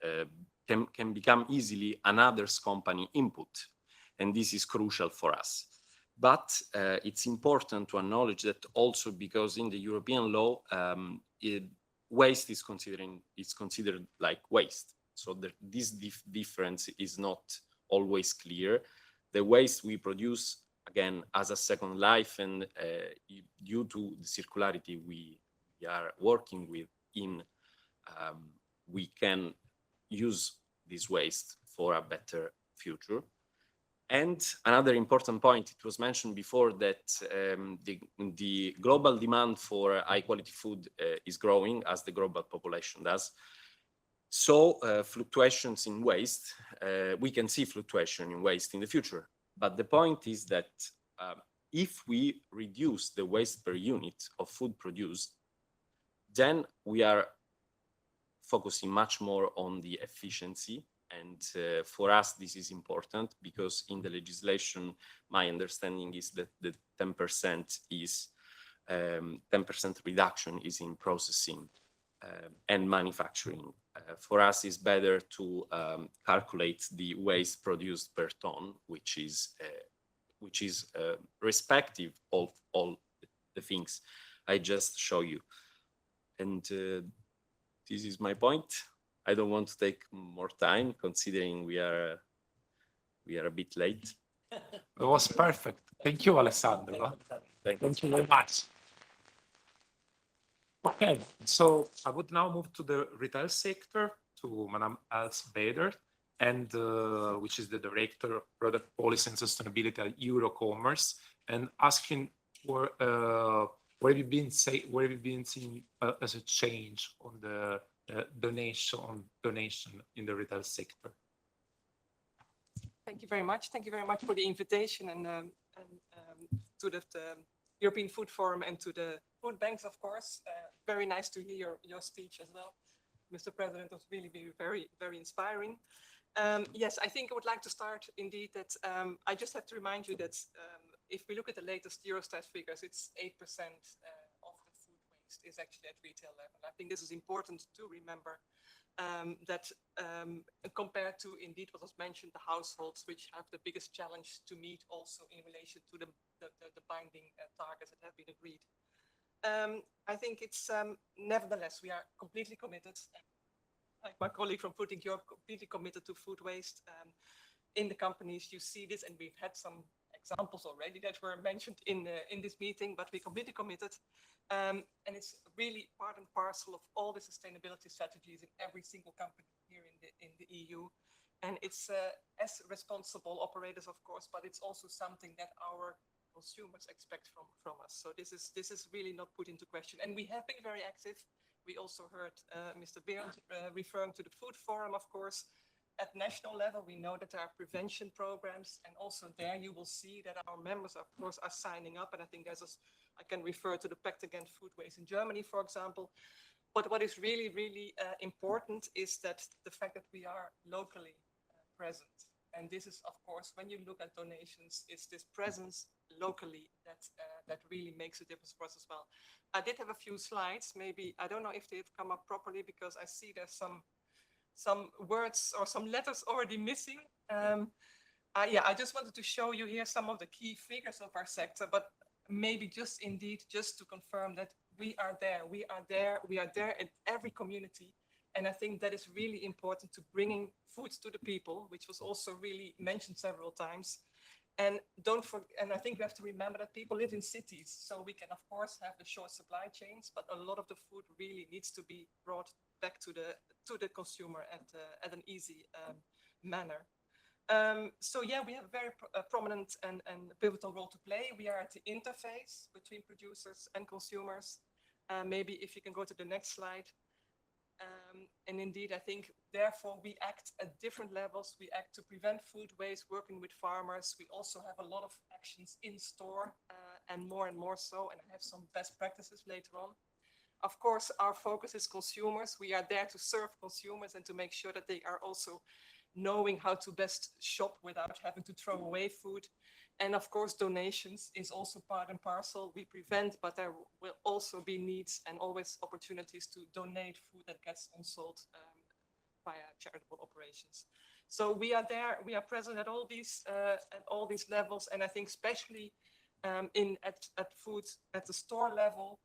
can become easily another's company input, and this is crucial for us. But it's important to acknowledge that also because in the European law, waste is considered like waste. So this difference is not always clear. The waste we produce, again, has a second life, and due to the circularity we are working with we can use this waste for a better future. And another important point, it was mentioned before that the global demand for high quality food is growing as the global population does. So fluctuations in waste, we can see fluctuation in waste in the future. But the point is that if we reduce the waste per unit of food produced, then we are focusing much more on the efficiency. And for us, this is important because in the legislation, my understanding is that the 10% is 10% reduction is in processing and manufacturing. For us, it's better to calculate the waste produced per ton, which is respective of all the things I just show you. And this is my point. I don't want to take more time, considering we are a bit late. It was perfect. Thank you, Alessandro. Thank you very much. Okay, so I would now move to the retail sector, to Madame Els Bader, and which is the Director of Product Policy and Sustainability at Eurocommerce, and asking for what have you been seeing as a change on the donation in the retail sector. Thank you very much. Thank you very much for the invitation and to the European Food Forum and to the food banks, of course. Very nice to hear your speech as well, Mr. President. It was really very, very inspiring. Yes, I think I would like to start indeed that I just have to remind you that if we look at the latest Eurostat figures, it's 8% of the food waste is actually at retail level. I think this is important to remember that compared to indeed what was mentioned, the households which have the biggest challenge to meet also in relation to the binding targets that have been agreed. I think it's nevertheless, we are completely committed, like my colleague from Food Europe, completely committed to food waste. In the companies, you see this, and we've had some examples already that were mentioned in this meeting, but we're completely committed. And it's really part and parcel of all the sustainability strategies in every single company here in the EU. And it's as responsible operators, of course, but it's also something that our consumers expect from us. So this is really not put into question. And we have been very active. We also heard Mr. Berend referring to the Food Forum, of course. At national level, we know that there are prevention programs, and also there you will see that our members, of course, are signing up. And I think I can refer to the Pact Against Food Waste in Germany, for example. But what is really, really important is that the fact that we are locally present. And this is, of course, when you look at donations, it's this presence locally that really makes a difference for us as well. I did have a few slides. Maybe, I don't know if they've come up properly because I see there's some words or some letters already missing. Yeah, I just wanted to show you here some of the key figures of our sector, but maybe just to confirm that we are there in every community. And I think that is really important to bringing food to the people, which was also really mentioned several times. And don't forget, and I think we have to remember that people live in cities, so we can of course have the short supply chains, but a lot of the food really needs to be brought back to the consumer at an easy manner. So yeah, we have a very prominent and pivotal role to play. We are at the interface between producers and consumers. Maybe if you can go to the next slide. And indeed, I think, therefore, we act at different levels. We act to prevent food waste, working with farmers. We also have a lot of actions in store and more so, and I have some best practices later on. Of course, our focus is consumers. We are there to serve consumers and to make sure that they are also knowing how to best shop without having to throw away food. And of course, donations is also part and parcel. We prevent, but there will also be needs and always opportunities to donate food that gets unsold via charitable operations. So we are there, we are present at all these levels, and I think especially at food at the store level,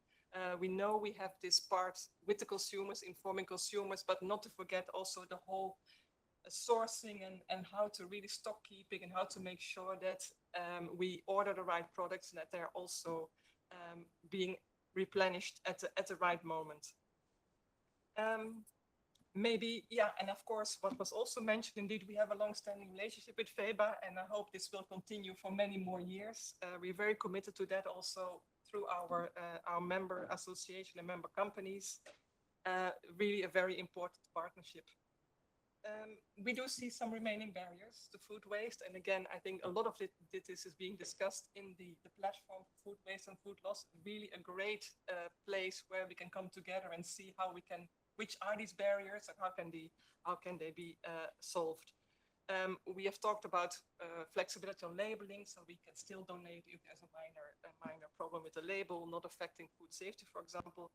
we know we have this part with the consumers, informing consumers, but not to forget also the whole sourcing and how to really stock keeping and how to make sure that we order the right products and that they're also being replenished at the right moment. Maybe, yeah, and of course, what was also mentioned, indeed, we have a long-standing relationship with FEBA, and I hope this will continue for many more years. We're very committed to that also through our member association and member companies. Really a very important partnership. We do see some remaining barriers to food waste. And again, I think a lot of this is being discussed in the platform for food waste and food loss. Really a great place where we can come together and see how we can, which are these barriers and how can they be solved. We have talked about flexibility on labeling, so we can still donate if there's a minor problem with the label, not affecting food safety, for example.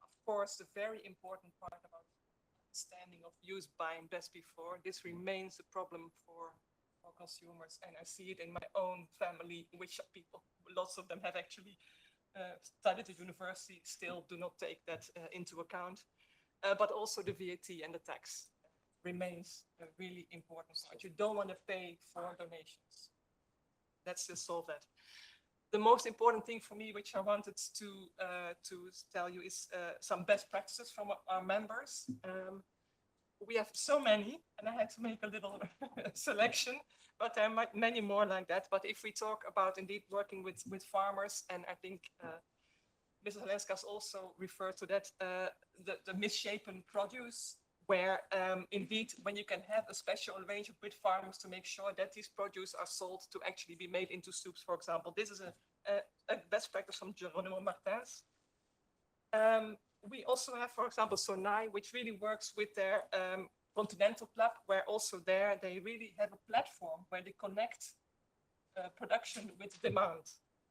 Of course, the very important part about understanding of use, buying, best before. This remains a problem for consumers, and I see it in my own family, which people, lots of them have actually studied at university, still do not take that into account. But also the VAT and the tax remains a really important part. You don't want to pay for donations. Let's just solve that. The most important thing for me, which I wanted to tell you, is some best practices from our members. We have so many, and I had to make a little selection, but there are many more like that. But if we talk about indeed working with farmers, and I think Mrs. Leskas also referred to that, the misshapen produce, where indeed, when you can have a special arrangement with farmers to make sure that these produce are sold to actually be made into soups, for example. This is a best practice from Geronimo Martins. We also have, for example, Sonai, which really works with their Continental Club, where also there they really have a platform where they connect production with demand.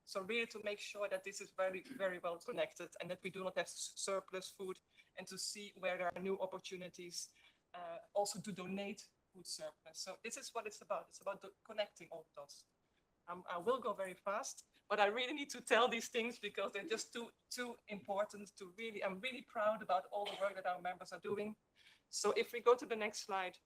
So really to make sure that this is very, very well connected and that we do not have surplus food, and to see where there are new opportunities also to donate food surplus. So this is what it's about. It's about connecting all the dots. I will go very fast, but I really need to tell these things because they're just too important to really, I'm really proud about all the work that our members are doing. So if we go to the next slide,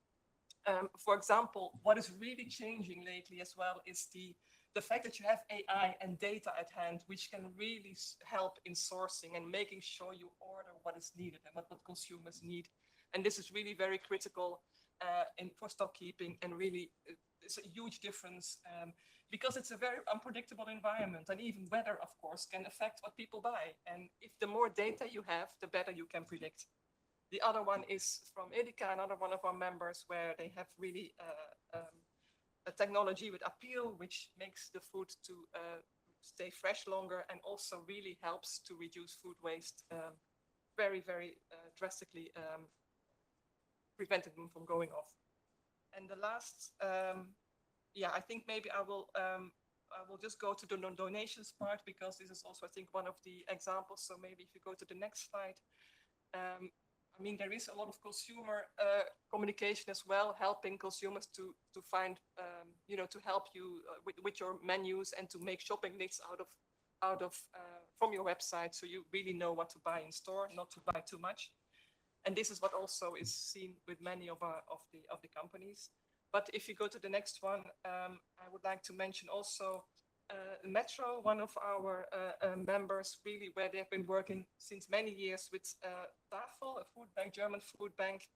for example, what is really changing lately as well is the fact that you have AI and data at hand, which can really help in sourcing and making sure you order what is needed and what consumers need. And this is really very critical for stock keeping, and really it's a huge difference because it's a very unpredictable environment, and even weather, of course, can affect what people buy. And if the more data you have, the better you can predict. The other one is from Edeka, another one of our members, where they have really a technology with Appeal, which makes the food to stay fresh longer and also really helps to reduce food waste very, very drastically, preventing them from going off. And the last, yeah, I think maybe I will just go to the donations part, because this is also, I think, one of the examples. So maybe if you go to the next slide. I mean, there is a lot of consumer communication as well, helping consumers to find, you know, to help you with your menus and to make shopping lists out of from your website, so you really know what to buy in store, not to buy too much. And this is what also is seen with many of the companies. But if you go to the next one, I would like to mention also Metro, one of our members, really, where they've been working since many years with TAFEL, a food bank, German food bank,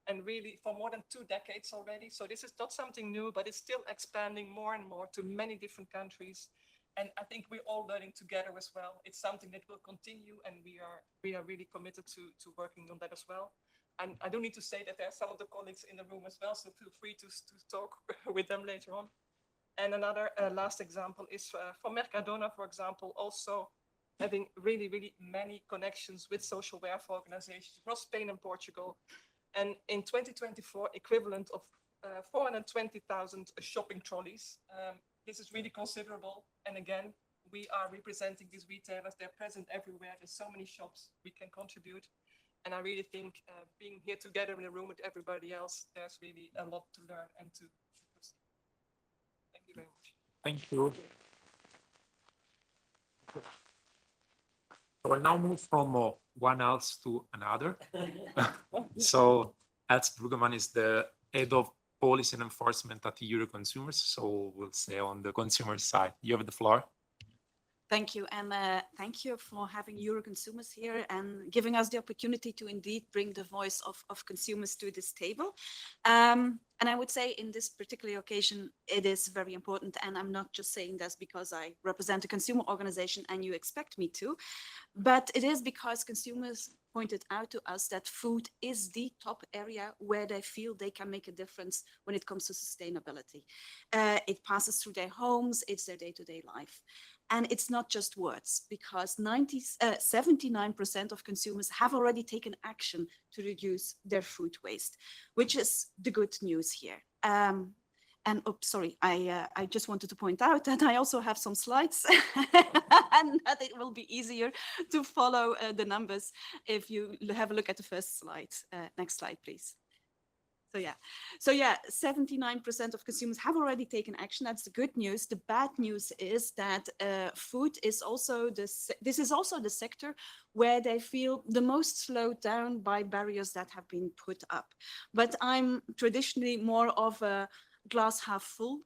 and really for more than 2 decades already. So this is not something new, but it's still expanding more and more to many different countries. And I think we're all learning together as well. It's something that will continue, and we are really committed to working on that as well. And I don't need to say that there are some of the colleagues in the room as well, so feel free to talk with them later on. And another last example is for Mercadona, for example, also having really, really many connections with social welfare organizations across Spain and Portugal. And in 2024, equivalent of 420,000 shopping trolleys. This is really considerable. And again, we are representing these retailers. They're present everywhere. There's so many shops we can contribute. And I really think being here together in a room with everybody else, there's really a lot to learn and to proceed. Thank you very much. Thank you. So we'll now move from one else to another. So Else Brueggemann is the head of policy and enforcement at Euroconsumers. So we'll say on the consumer side. You have the floor. Thank you. And thank you for having Euroconsumers here and giving us the opportunity to indeed bring the voice of consumers to this table. And I would say in this particular occasion, it is very important. And I'm not just saying this because I represent a consumer organization and you expect me to, but it is because consumers pointed out to us that food is the top area where they feel they can make a difference when it comes to sustainability. It passes through their homes, it's their day-to-day life. And it's not just words, because 79% of consumers have already taken action to reduce their food waste, which is the good news here. And oh, sorry, I just wanted to point out that I also have some slides and that it will be easier to follow the numbers if you have a look at the first slide. Next slide, please. So yeah, 79% of consumers have already taken action. That's the good news. The bad news is that food is also this is also the sector where they feel the most slowed down by barriers that have been put up. But I'm traditionally more of a glass half full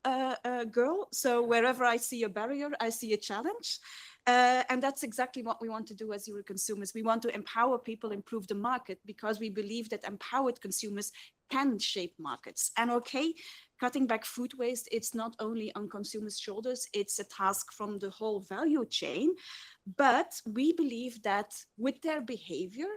girl. So wherever I see a barrier, I see a challenge. And that's exactly what we want to do as Euroconsumers. We want to empower people, improve the market, because we believe that empowered consumers can shape markets. And okay, cutting back food waste, it's not only on consumers' shoulders, it's a task from the whole value chain. But we believe that with their behavior,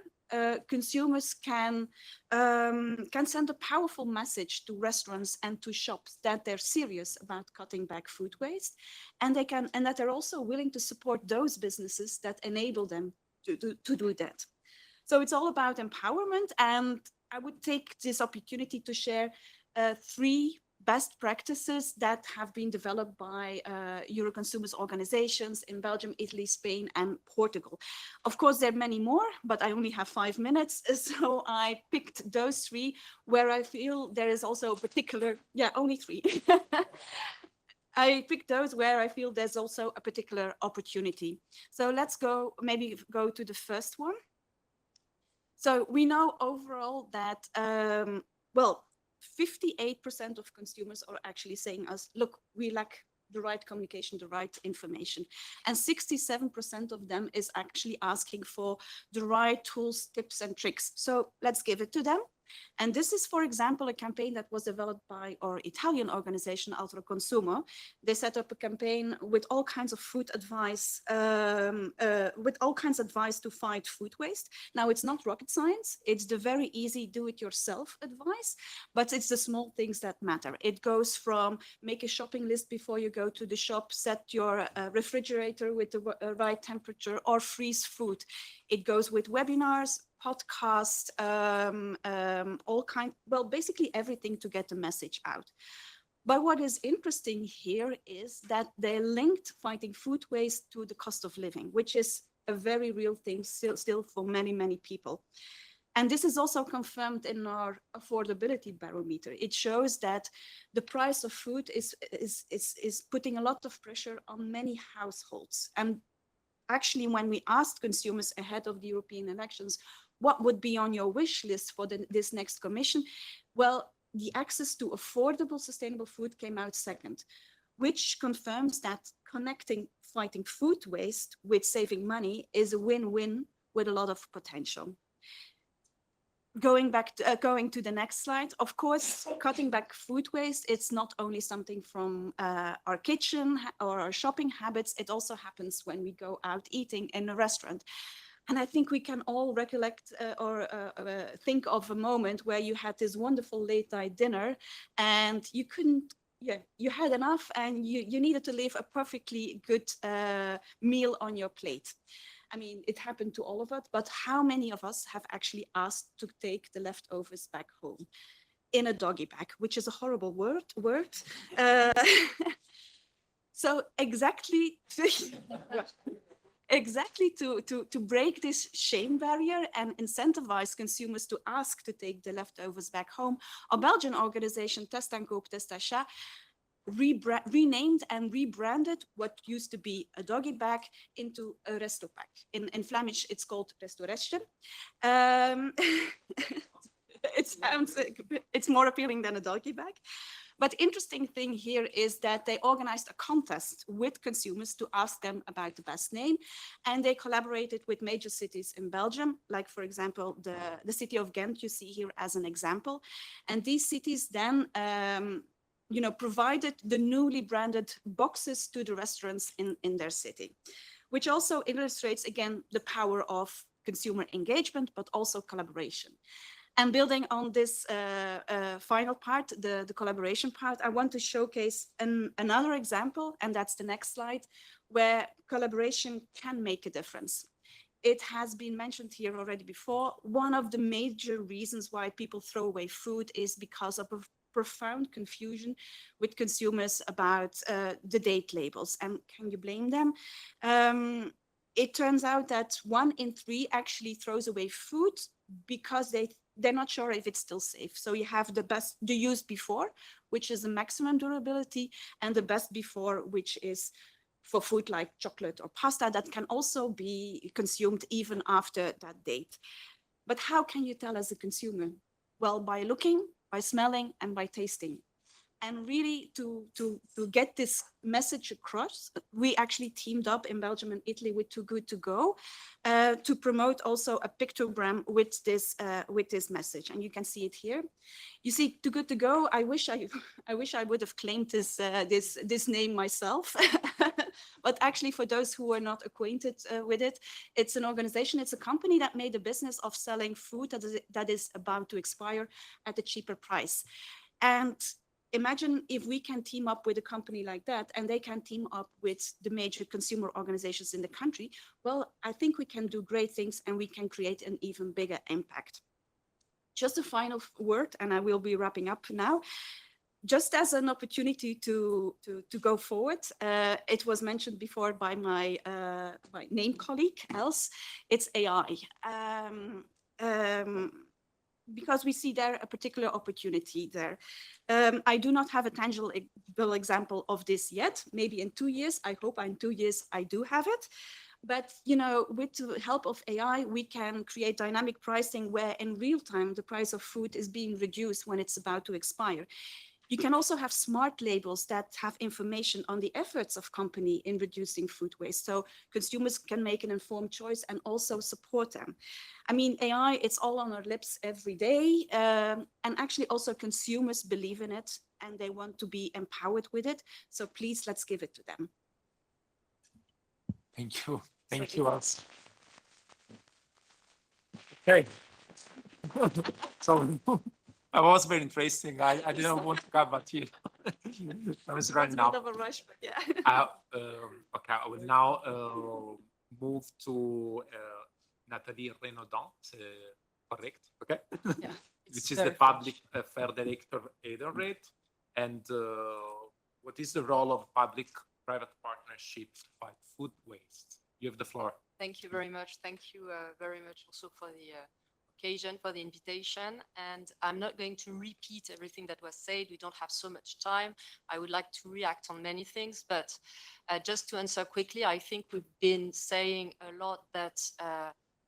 consumers can send a powerful message to restaurants and to shops that they're serious about cutting back food waste, and that they're also willing to support those businesses that enable them to do that. So it's all about empowerment, and I would take this opportunity to share 3 best practices that have been developed by Euroconsumers organizations in Belgium, Italy, Spain, and Portugal. Of course, there are many more, but I only have 5 minutes. So I picked those 3 where I feel there is also a particular, only 3. I picked those where I feel there's also a particular opportunity. So let's maybe go to the first one. So we know overall that, 58% of consumers are actually saying us, look, we lack the right communication, the right information. And 67% of them is actually asking for the right tools, tips, and tricks. So let's give it to them. And this is, for example, a campaign that was developed by our Italian organization, Altro Consumo. They set up a campaign with all kinds of food advice, to fight food waste. Now, it's not rocket science. It's the very easy do-it-yourself advice, but it's the small things that matter. It goes from make a shopping list before you go to the shop, set your refrigerator with the right temperature, or freeze food. It goes with webinars, podcasts, basically everything to get the message out. But what is interesting here is that they linked fighting food waste to the cost of living, which is a very real thing still for many, many people. And this is also confirmed in our affordability barometer. It shows that the price of food is putting a lot of pressure on many households. And actually, when we asked consumers ahead of the European elections, what would be on your wish list for this next commission? Well, the access to affordable, sustainable food came out second, which confirms that connecting fighting food waste with saving money is a win-win with a lot of potential. Going to the next slide, of course, cutting back food waste, it's not only something from our kitchen or our shopping habits, it also happens when we go out eating in a restaurant. And I think we can all recollect or think of a moment where you had this wonderful late night dinner and you couldn't, you had enough and you needed to leave a perfectly good meal on your plate. I mean, it happened to all of us, but how many of us have actually asked to take the leftovers back home in a doggy bag, which is a horrible word. So exactly to break this shame barrier and incentivize consumers to ask to take the leftovers back home, our Belgian organization Test en Koop Test Achat renamed and rebranded what used to be a doggy bag into a resto pack. In Flemish, it's called restauretje. It's more appealing than a doggy bag. But interesting thing here is that they organized a contest with consumers to ask them about the best name. And they collaborated with major cities in Belgium, like, for example, the city of Ghent, you see here as an example. And these cities then provided the newly branded boxes to the restaurants in their city, which also illustrates, again, the power of consumer engagement, but also collaboration. And building on this final part, the collaboration part, I want to showcase another example, and that's the next slide, where collaboration can make a difference. It has been mentioned here already before. One of the major reasons why people throw away food is because of a profound confusion with consumers about the date labels. And can you blame them? It turns out that 1 in 3 actually throws away food because they're not sure if it's still safe. So you have the use before, which is the maximum durability, and the best before, which is for food like chocolate or pasta that can also be consumed even after that date. But how can you tell as a consumer? Well, by looking, by smelling, and by tasting. And really to get this message across, we actually teamed up in Belgium and Italy with Too Good To Go to promote also a pictogram with this message. And you can see it here. You see Too Good To Go. I wish I would have claimed this name myself. But actually, for those who are not acquainted with it, it's an organization, it's a company that made a business of selling food that is about to expire at a cheaper price. And imagine if we can team up with a company like that and they can team up with the major consumer organizations in the country. Well, I think we can do great things and we can create an even bigger impact. Just a final word, and I will be wrapping up now. Just as an opportunity to go forward, it was mentioned before by my name colleague, Els, it's AI. Because we see there a particular opportunity there. I do not have a tangible example of this yet. Maybe in 2 years, I hope in 2 years I do have it. But with the help of AI, we can create dynamic pricing where in real time, the price of food is being reduced when it's about to expire. You can also have smart labels that have information on the efforts of company in reducing food waste. So consumers can make an informed choice and also support them. I mean, AI, it's all on our lips every day. And actually also consumers believe in it and they want to be empowered with it. So please, let's give it to them. Thank you. Thank you, Hans. Okay. So that was very interesting. I didn't want to come, but here I was right now. Of a rush, but yeah. Okay, I will now move to Nathalie Renaudin, correct? Okay. Yeah, Which is the Public Affairs Director Edenred. And what is the role of public-private partnerships to fight food waste? You have the floor. Thank you very much. Thank you very much also for the occasion, for the invitation. And I'm not going to repeat everything that was said. We don't have so much time. I would like to react on many things, but just to answer quickly, I think we've been saying a lot that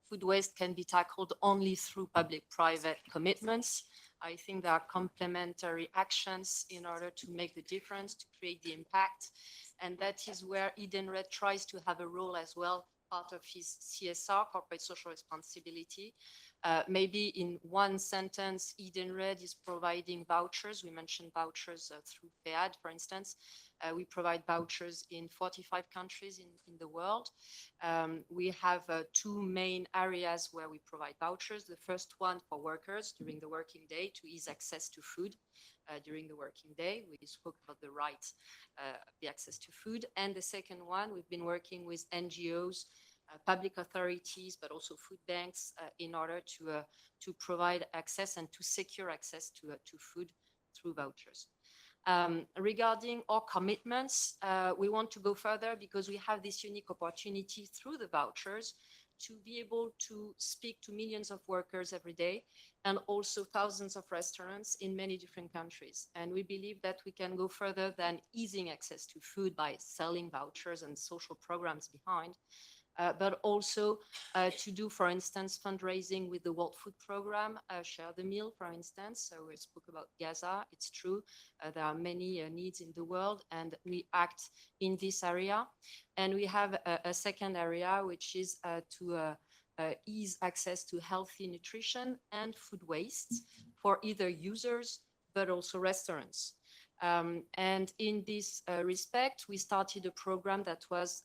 food waste can be tackled only through public-private commitments. I think there are complementary actions in order to make the difference, to create the impact. And that is where Edenred tries to have a role as well, part of his CSR, corporate social responsibility. Maybe in one sentence, Edenred is providing vouchers. We mentioned vouchers through FEAD, for instance. We provide vouchers in 45 countries in the world. We have two main areas where we provide vouchers. The first one for workers during the working day to ease access to food during the working day. We spoke about the right, the access to food. And the second one, we've been working with NGOs, public authorities, but also food banks in order to provide access and to secure access to food through vouchers. Regarding our commitments, we want to go further because we have this unique opportunity through the vouchers to be able to speak to millions of workers every day and also thousands of restaurants in many different countries. And we believe that we can go further than easing access to food by selling vouchers and social programs behind. But also to do, for instance, fundraising with the World Food Programme, Share the Meal, for instance. So we spoke about Gaza. It's true. There are many needs in the world, and we act in this area. And we have a second area, which is to ease access to healthy nutrition and food waste for either users, but also restaurants. And in this respect, we started a program that was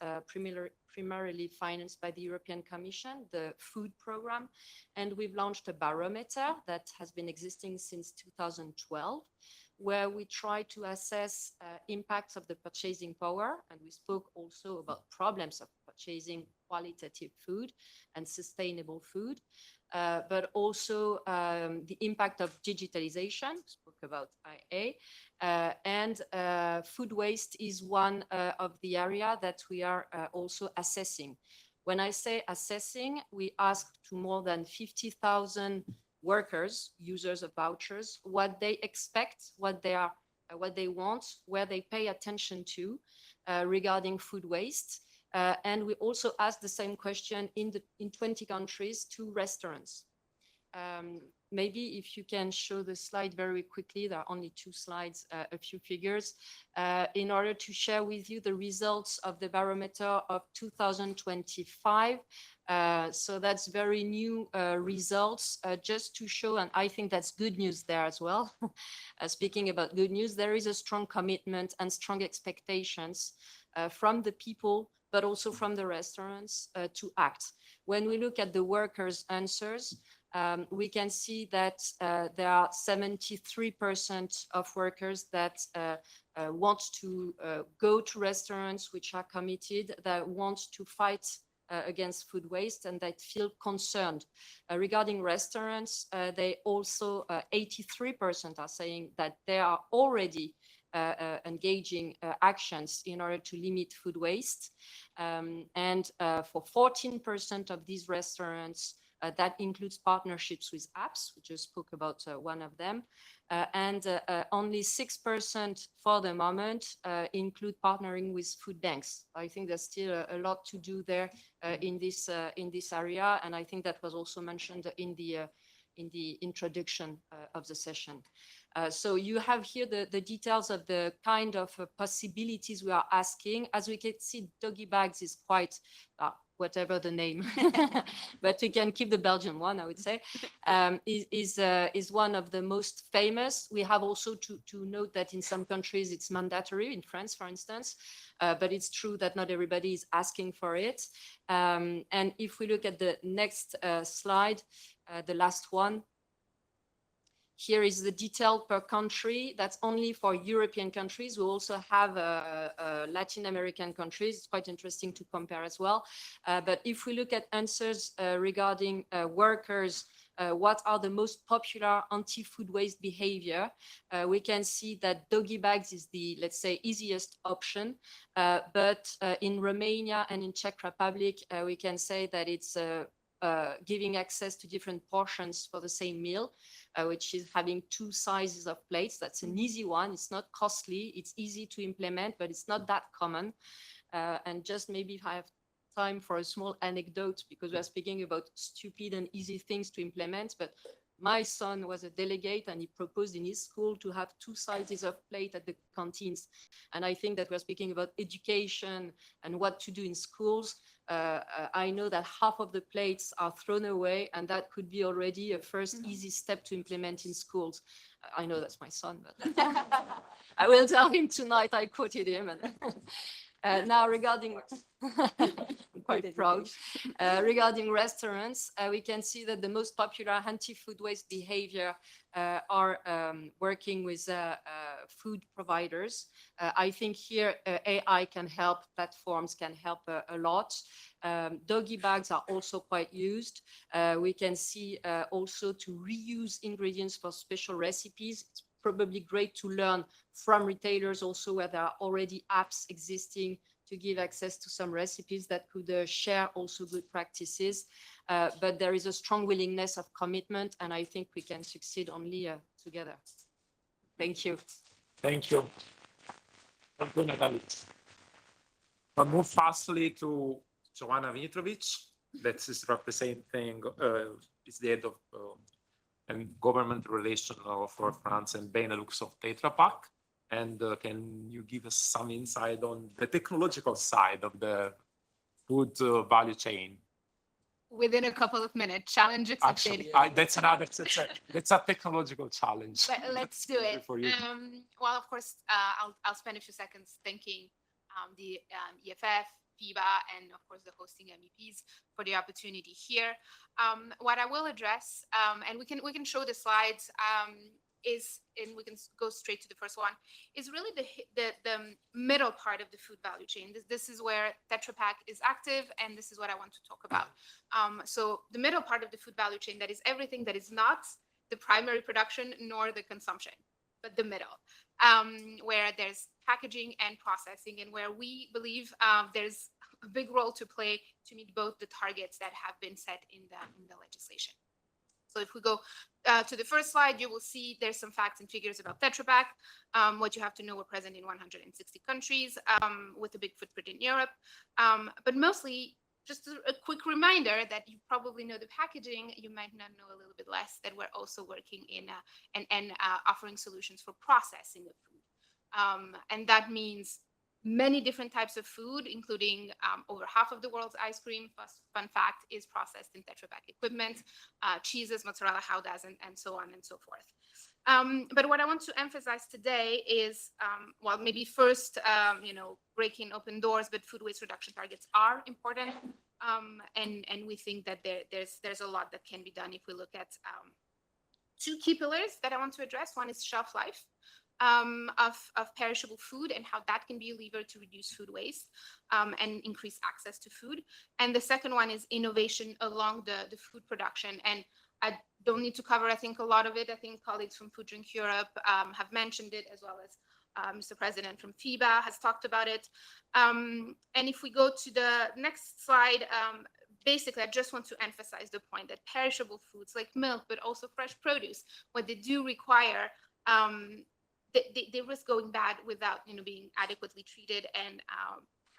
primarily financed by the European Commission, the food program. And we've launched a barometer that has been existing since 2012, where we try to assess impacts of the purchasing power. And we spoke also about problems of purchasing qualitative food and sustainable food, but also the impact of digitalization, we spoke about IA, and food waste is one of the area that we are also assessing. When I say assessing, we asked to more than 50,000 workers, users of vouchers, what they expect, what they want, where they pay attention to regarding food waste. And we also asked the same question in 20 countries to restaurants. Maybe if you can show the slide very quickly, there are only 2 slides, a few figures, in order to share with you the results of the barometer of 2025. So that's very new results, just to show, and I think that's good news there as well. Speaking about good news, there is a strong commitment and strong expectations from the people, but also from the restaurants to act. When we look at the workers' answers, we can see that there are 73% of workers that want to go to restaurants which are committed, that want to fight against food waste and that feel concerned. Regarding restaurants, they also, 83% are saying that they are already engaging actions in order to limit food waste. And for 14% of these restaurants, that includes partnerships with apps. We just spoke about one of them. And only 6% for the moment include partnering with food banks. I think there's still a lot to do there in this area. And I think that was also mentioned in the introduction of the session. So you have here the details of the kind of possibilities we are asking. As we can see, doggy bags is quite, whatever the name, but we can keep the Belgian one, I would say, is one of the most famous. We have also to note that in some countries it's mandatory, in France, for instance, but it's true that not everybody is asking for it. And if we look at the next slide, the last one, here is the detail per country. That's only for European countries. We also have Latin American countries. It's quite interesting to compare as well. But if we look at answers regarding workers, what are the most popular anti-food waste behavior, we can see that doggy bags is the, let's say, easiest option. But in Romania and in Czech Republic, we can say that it's giving access to different portions for the same meal, which is having 2 sizes of plates. That's an easy one. It's not costly. It's easy to implement, but it's not that common. And just maybe if I have time for a small anecdote, because we are speaking about stupid and easy things to implement, but my son was a delegate and he proposed in his school to have 2 sizes of plate at the canteens. And I think that we're speaking about education and what to do in schools. I know that half of the plates are thrown away, and that could be already a first easy step to implement in schools. I know that's my son, but I will tell him tonight I quoted him. And now regarding, I'm quite proud, regarding restaurants, we can see that the most popular anti-food waste behavior are working with food providers. I think here AI can help, platforms can help a lot. Doggy bags are also quite used. We can see also to reuse ingredients for special recipes. It's probably great to learn from retailers also where there are already apps existing to give access to some recipes that could share also good practices. But there is a strong willingness of commitment, and I think we can succeed only together. Thank you. Thank you. I'll move fastly to Joanna Mitrovic. That is representing, is the head of and government relation for France and Benelux of Tetra Pak. And can you give us some insight on the technological side of the food value chain? Within a couple of minutes, challenge accepted. Actually, that's another, that's a technological challenge. Let's do it. For you. Well, of course, I'll spend a few seconds thanking the EFF, FIBA, and of course the hosting MEPs for the opportunity here. What I will address, and we can show the slides, and we can go straight to the first one, is really the middle part of the food value chain. This is where Tetra Pak is active, and this is what I want to talk about. So the middle part of the food value chain, that is everything that is not the primary production nor the consumption, but the middle, where there's packaging and processing, and where we believe there's a big role to play to meet both the targets that have been set in the legislation. So if we go to the first slide, you will see there's some facts and figures about Tetra Pak. What you have to know, we're present in 160 countries with a big footprint in Europe. But mostly, just a quick reminder that you probably know the packaging, you might not know a little bit less, that we're also working in and offering solutions for processing of food. And that means many different types of food, including over half of the world's ice cream, fun fact, is processed in Tetra Pak equipment, cheeses, mozzarella, howdas, and so on and so forth. But what I want to emphasize today is, well, maybe first, breaking open doors, but food waste reduction targets are important. And we think that there's a lot that can be done if we look at 2 key pillars that I want to address. One is shelf life of perishable food and how that can be a lever to reduce food waste and increase access to food. And the second one is innovation along the food production. And I don't need to cover, I think, a lot of it. I think colleagues from Food Drink Europe have mentioned it, as well as Mr. President from FIBA has talked about it. And if we go to the next slide, basically, I just want to emphasize the point that perishable foods like milk, but also fresh produce, what they do require, they risk going bad without being adequately treated and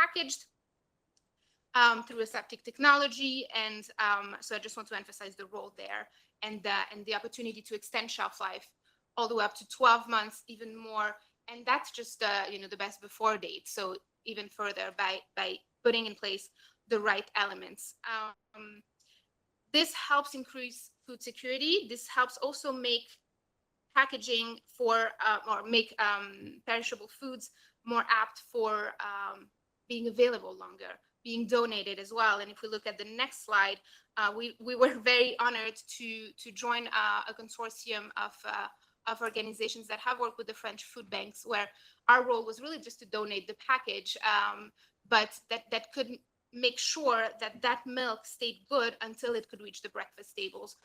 packaged through aseptic technology. And so I just want to emphasize the role there and the opportunity to extend shelf life all the way up to 12 months, even more. And that's just, the best before date. So even further by putting in place the right elements. This helps increase food security. This helps also make packaging for or make perishable foods more apt for being available longer, being donated as well. And if we look at the next slide, we were very honored to join a consortium of organizations that have worked with the French food banks, where our role was really just to donate the package, but that could make sure that that milk stayed good until it could reach the breakfast tables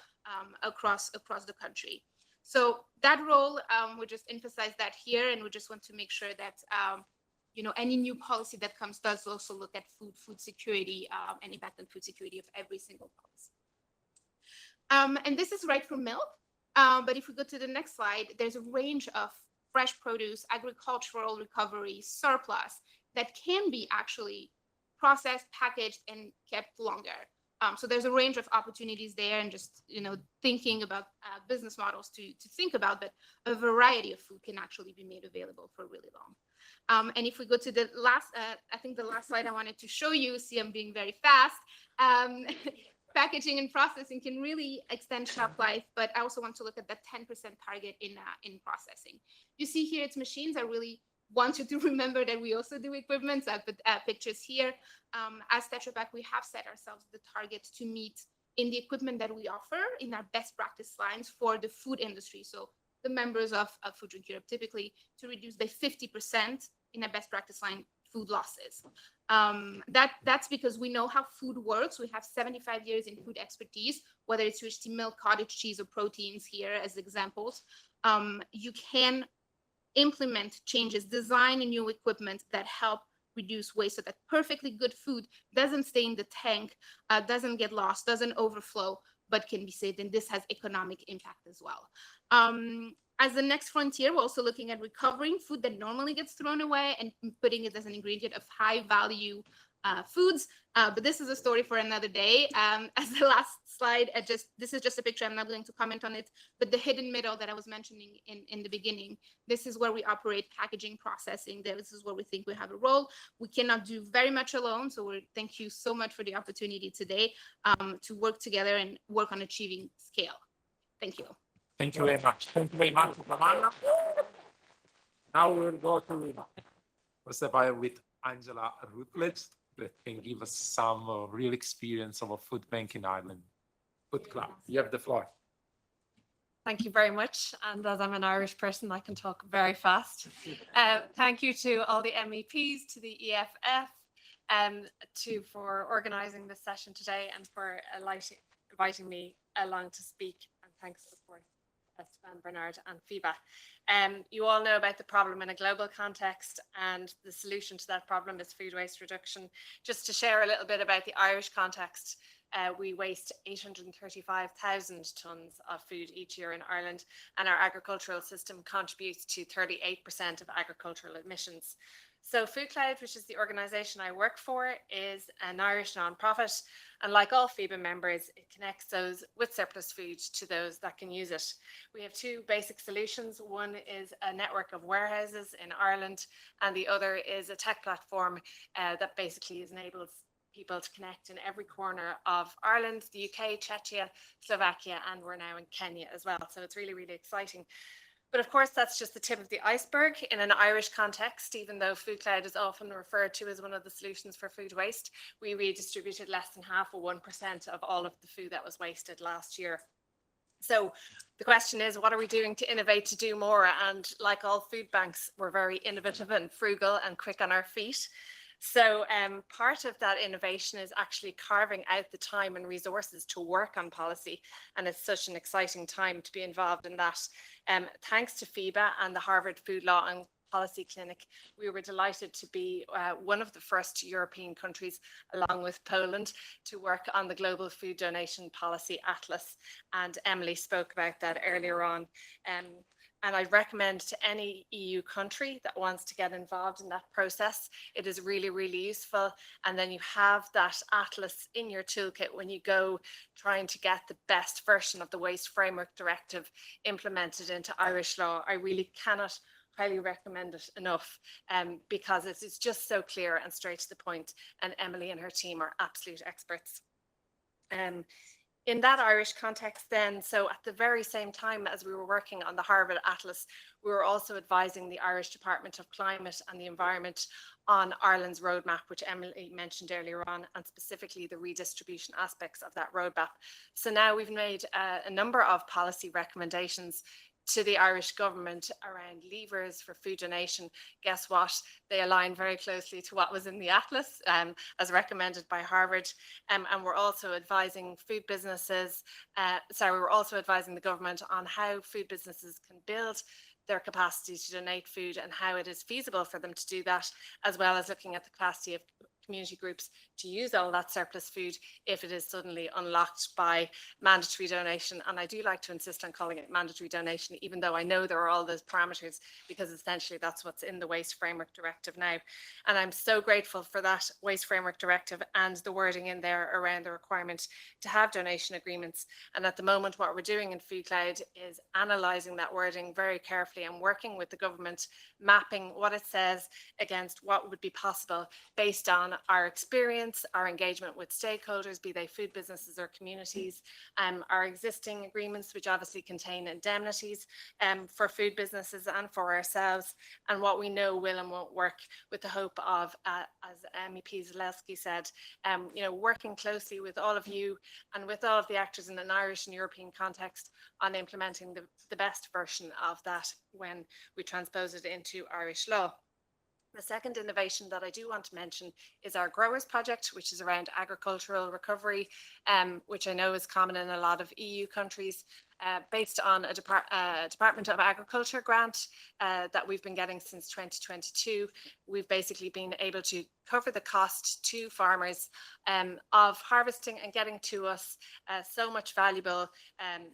across the country. So that role, we just emphasize that here, and we just want to make sure that any new policy that comes does also look at food security and impact on food security of every single policy. And this is right for milk. But if we go to the next slide, there's a range of fresh produce, agricultural recovery, surplus that can be actually processed, packaged, and kept longer. So there's a range of opportunities there, and just thinking about business models to think about, but a variety of food can actually be made available for really long. And if we go to the last, I think the last slide I wanted to show you, see I'm being very fast, packaging and processing can really extend shelf life, but I also want to look at that 10% target in processing. You see here it's machines. I really want you to remember that we also do equipment. So I put pictures here. As Tetra Pak, we have set ourselves the target to meet in the equipment that we offer in our best practice lines for the food industry. So the members of Food Drink Europe typically to reduce by 50% in a best practice line food losses. That's because we know how food works. We have 75 years in food expertise, whether it's UHT milk, cottage cheese, or proteins here as examples. You can implement changes, design a new equipment that help reduce waste so that perfectly good food doesn't stay in the tank, doesn't get lost, doesn't overflow, but can be saved. And this has economic impact as well. As the next frontier, we're also looking at recovering food that normally gets thrown away and putting it as an ingredient of high value foods. But this is a story for another day. As the last slide, this is just a picture. I'm not going to comment on it, but the hidden middle that I was mentioning in the beginning, this is where we operate packaging, processing. This is where we think we have a role. We cannot do very much alone. So thank you so much for the opportunity today to work together and work on achieving scale. Thank you. Thank you very much. Thank you very much, Ramanna. Now we'll go to with Angela Rutledge, that can give us some real experience of a food bank in Ireland. Food Club, you have the floor. Thank you very much. And as I'm an Irish person, I can talk very fast. Thank you to all the MEPs, to the EFF, for organising this session today and for inviting me along to speak. And thanks for Esteban, Bernard, and FIBA. You all know about the problem in a global context, and the solution to that problem is food waste reduction. Just to share a little bit about the Irish context, we waste 835,000 tonnes of food each year in Ireland, and our agricultural system contributes to 38% of agricultural emissions. So Food Cloud, which is the organisation I work for, is an Irish non-profit, and like all FIBA members, it connects those with surplus food to those that can use it. We have two basic solutions. One is a network of warehouses in Ireland, and the other is a tech platform that basically enables people to connect in every corner of Ireland, the UK, Czechia, Slovakia, and we're now in Kenya as well. So it's really, really exciting. But of course, that's just the tip of the iceberg in an Irish context. Even though Food Cloud is often referred to as one of the solutions for food waste, we redistributed less than half of 1% of all of the food that was wasted last year. So the question is, what are we doing to innovate to do more? And like all food banks, we're very innovative and frugal and quick on our feet. So part of that innovation is actually carving out the time and resources to work on policy. And it's such an exciting time to be involved in that. Thanks to FIBA and the Harvard Food Law and Policy Clinic, we were delighted to be one of the first European countries, along with Poland, to work on the Global Food Donation Policy Atlas. And Emily spoke about that earlier on. And I recommend to any EU country that wants to get involved in that process, it is really, really useful. And then you have that atlas in your toolkit when you go trying to get the best version of the Waste Framework Directive implemented into Irish law. I really cannot highly recommend it enough because it's just so clear and straight to the point, and Emily and her team are absolute experts. In that Irish context then, so at the very same time as we were working on the Harvard Atlas, we were also advising the Irish Department of Climate and the Environment on Ireland's roadmap, which Emily mentioned earlier on, and specifically the redistribution aspects of that roadmap. So now we've made a number of policy recommendations to the Irish government around levers for food donation. Guess what? They align very closely to what was in the Atlas as recommended by Harvard. And we're also advising food businesses, we're also advising the government on how food businesses can build their capacity to donate food and how it is feasible for them to do that, as well as looking at the capacity of community groups to use all that surplus food if it is suddenly unlocked by mandatory donation. And I do like to insist on calling it mandatory donation, even though I know there are all those parameters, because essentially that's what's in the Waste Framework Directive now. And I'm so grateful for that Waste Framework Directive and the wording in there around the requirement to have donation agreements. And at the moment, what we're doing in Food Cloud is analysing that wording very carefully and working with the government, mapping what it says against what would be possible based on our experience, our engagement with stakeholders, be they food businesses or communities, our existing agreements, which obviously contain indemnities for food businesses and for ourselves, and what we know will and won't work, with the hope of, as MEP Zalewski said, working closely with all of you and with all of the actors in an Irish and European context on implementing the best version of that when we transpose it into Irish law. The second innovation that I do want to mention is our Growers Project, which is around agricultural recovery, which I know is common in a lot of EU countries, based on a Department of Agriculture grant that we've been getting since 2022. We've basically been able to cover the cost to farmers of harvesting and getting to us so much valuable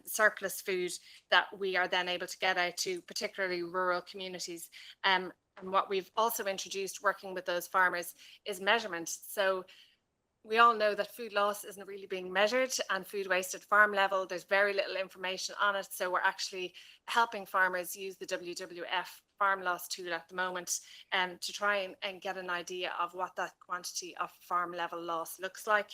surplus food that we are then able to get out to particularly rural communities. And what we've also introduced working with those farmers is measurement. So we all know that food loss isn't really being measured, and food waste at farm level, there's very little information on it. So we're actually helping farmers use the WWF farm loss tool at the moment to try and get an idea of what that quantity of farm level loss looks like.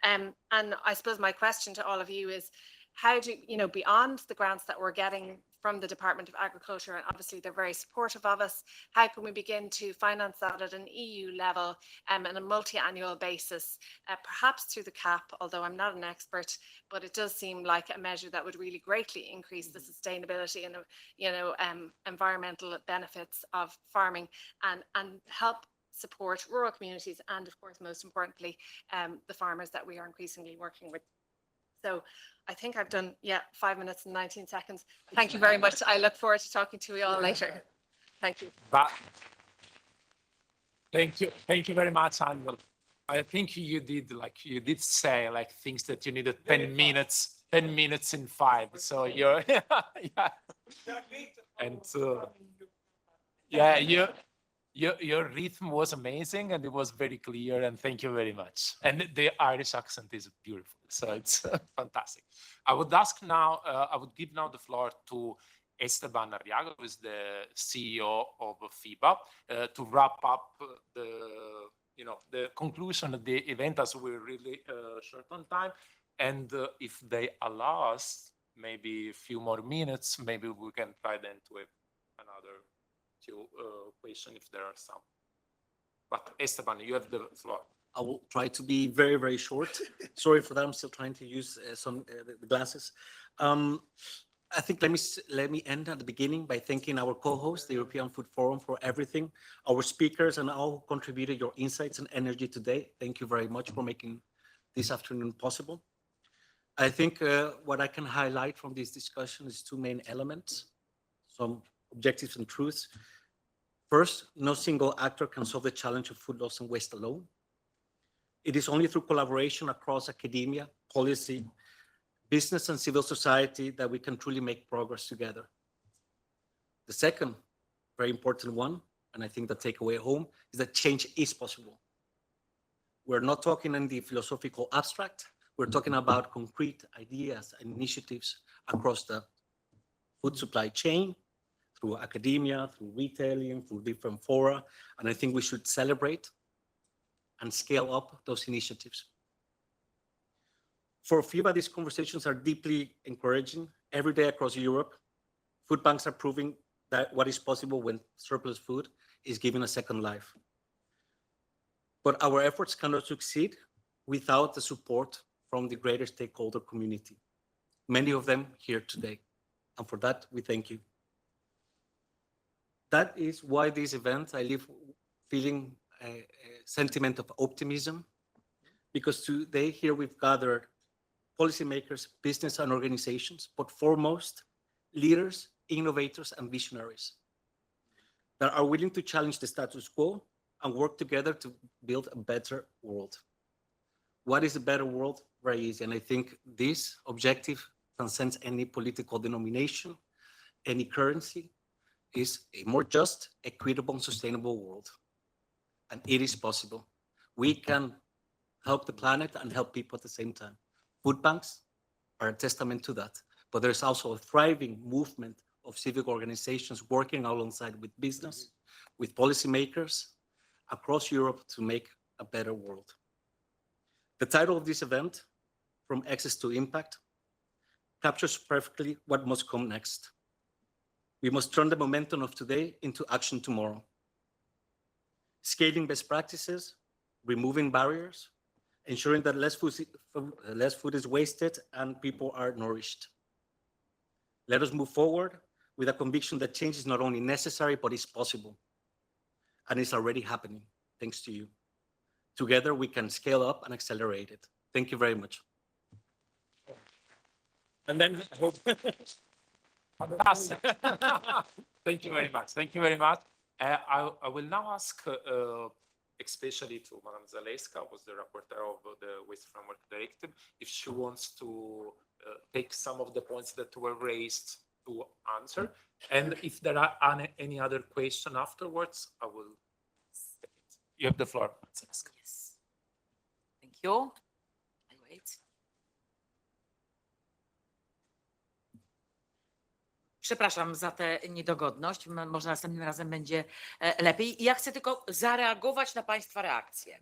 And I suppose my question to all of you is, how do, beyond the grants that we're getting from the Department of Agriculture, and obviously they're very supportive of us, how can we begin to finance that at an EU level on a multi-annual basis, perhaps through the CAP, although I'm not an expert, but it does seem like a measure that would really greatly increase the sustainability and environmental benefits of farming and help support rural communities and, of course, most importantly, the farmers that we are increasingly working with. So I think I've done, 5 minutes and 19 seconds. Thank you very much. I look forward to talking to you all later. Thank you. Thank you very much, Angel. I think you did say things that you needed 10 minutes in 5. So you're, and your rhythm was amazing and it was very clear, and thank you very much. And the Irish accent is beautiful, so it's fantastic. I would give now the floor to Esteban Arriaga, who is the CEO of FIBA, to wrap up the conclusion of the event, as we're really short on time. And if they allow us maybe a few more minutes, maybe we can try then to have another question if there are some. But Esteban, you have the floor. I will try to be very, very short. Sorry for that. I'm still trying to use the glasses. I think let me end at the beginning by thanking our co-host, the European Food Forum, for everything, our speakers, and all who contributed your insights and energy today. Thank you very much for making this afternoon possible. I think what I can highlight from this discussion is 2 main elements, some objectives and truths. First, no single actor can solve the challenge of food loss and waste alone. It is only through collaboration across academia, policy, business, and civil society that we can truly make progress together. The second very important one, and I think the takeaway home, is that change is possible. We're not talking in the philosophical abstract. We're talking about concrete ideas and initiatives across the food supply chain, through academia, through retailing, through different fora. And I think we should celebrate and scale up those initiatives. For FIBA, these conversations are deeply encouraging. Every day across Europe, food banks are proving that what is possible when surplus food is given a second life. But our efforts cannot succeed without the support from the greater stakeholder community, many of them here today. And for that, we thank you. That is why this event, I leave feeling a sentiment of optimism, because today here we've gathered policymakers, business and organizations, but foremost, leaders, innovators, and visionaries that are willing to challenge the status quo and work together to build a better world. What is a better world? Very easy. And I think this objective transcends any political denomination, any currency, is a more just, equitable, and sustainable world. And it is possible. We can help the planet and help people at the same time. Food banks are a testament to that. But there's also a thriving movement of civic organizations working alongside with business, with policymakers across Europe to make a better world. The title of this event, From Access to Impact, captures perfectly what must come next. We must turn the momentum of today into action tomorrow. Scaling best practices, removing barriers, ensuring that less food is wasted and people are nourished. Let us move forward with a conviction that change is not only necessary, but is possible. And it's already happening, thanks to you. Together, we can scale up and accelerate it. Thank you very much. And then thank you very much. Thank you very much. I will now ask, especially to Madam Zalewska, who was the rapporteur of the Waste Framework Directive, if she wants to take some of the points that were raised to answer. And if there are any other questions afterwards, I will. You have the floor. Yes. Thank you. I wait. Przepraszam za tę niedogodność. Może następnym razem będzie lepiej. Ja chcę tylko zareagować na Państwa reakcje.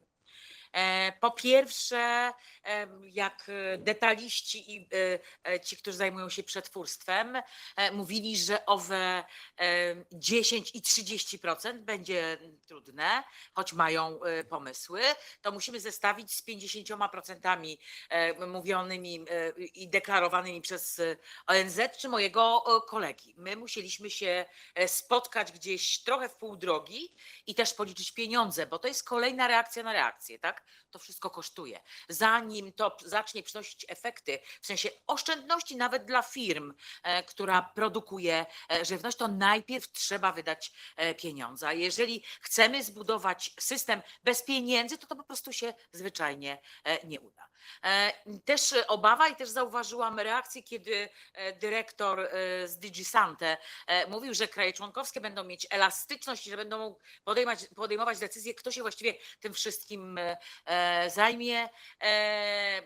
Po pierwsze, jak detaliści i ci, którzy zajmują się przetwórstwem, mówili, że owe 10 i 30% będzie trudne, choć mają pomysły, to musimy zestawić z 50% mówionymi i deklarowanymi przez ONZ czy mojego kolegi. My musieliśmy się spotkać gdzieś trochę w pół drogi i też policzyć pieniądze, bo to jest kolejna reakcja na reakcję, tak? To wszystko kosztuje. Zanim to zacznie przynosić efekty, w sensie oszczędności nawet dla firm, która produkuje żywność, to najpierw trzeba wydać pieniądze. A jeżeli chcemy zbudować system bez pieniędzy, to po prostu się zwyczajnie nie uda. Też obawa i też zauważyłam reakcję, kiedy dyrektor z DG Sante mówił, że kraje członkowskie będą mieć elastyczność i że będą podejmować decyzje, kto się właściwie tym wszystkim zajmie.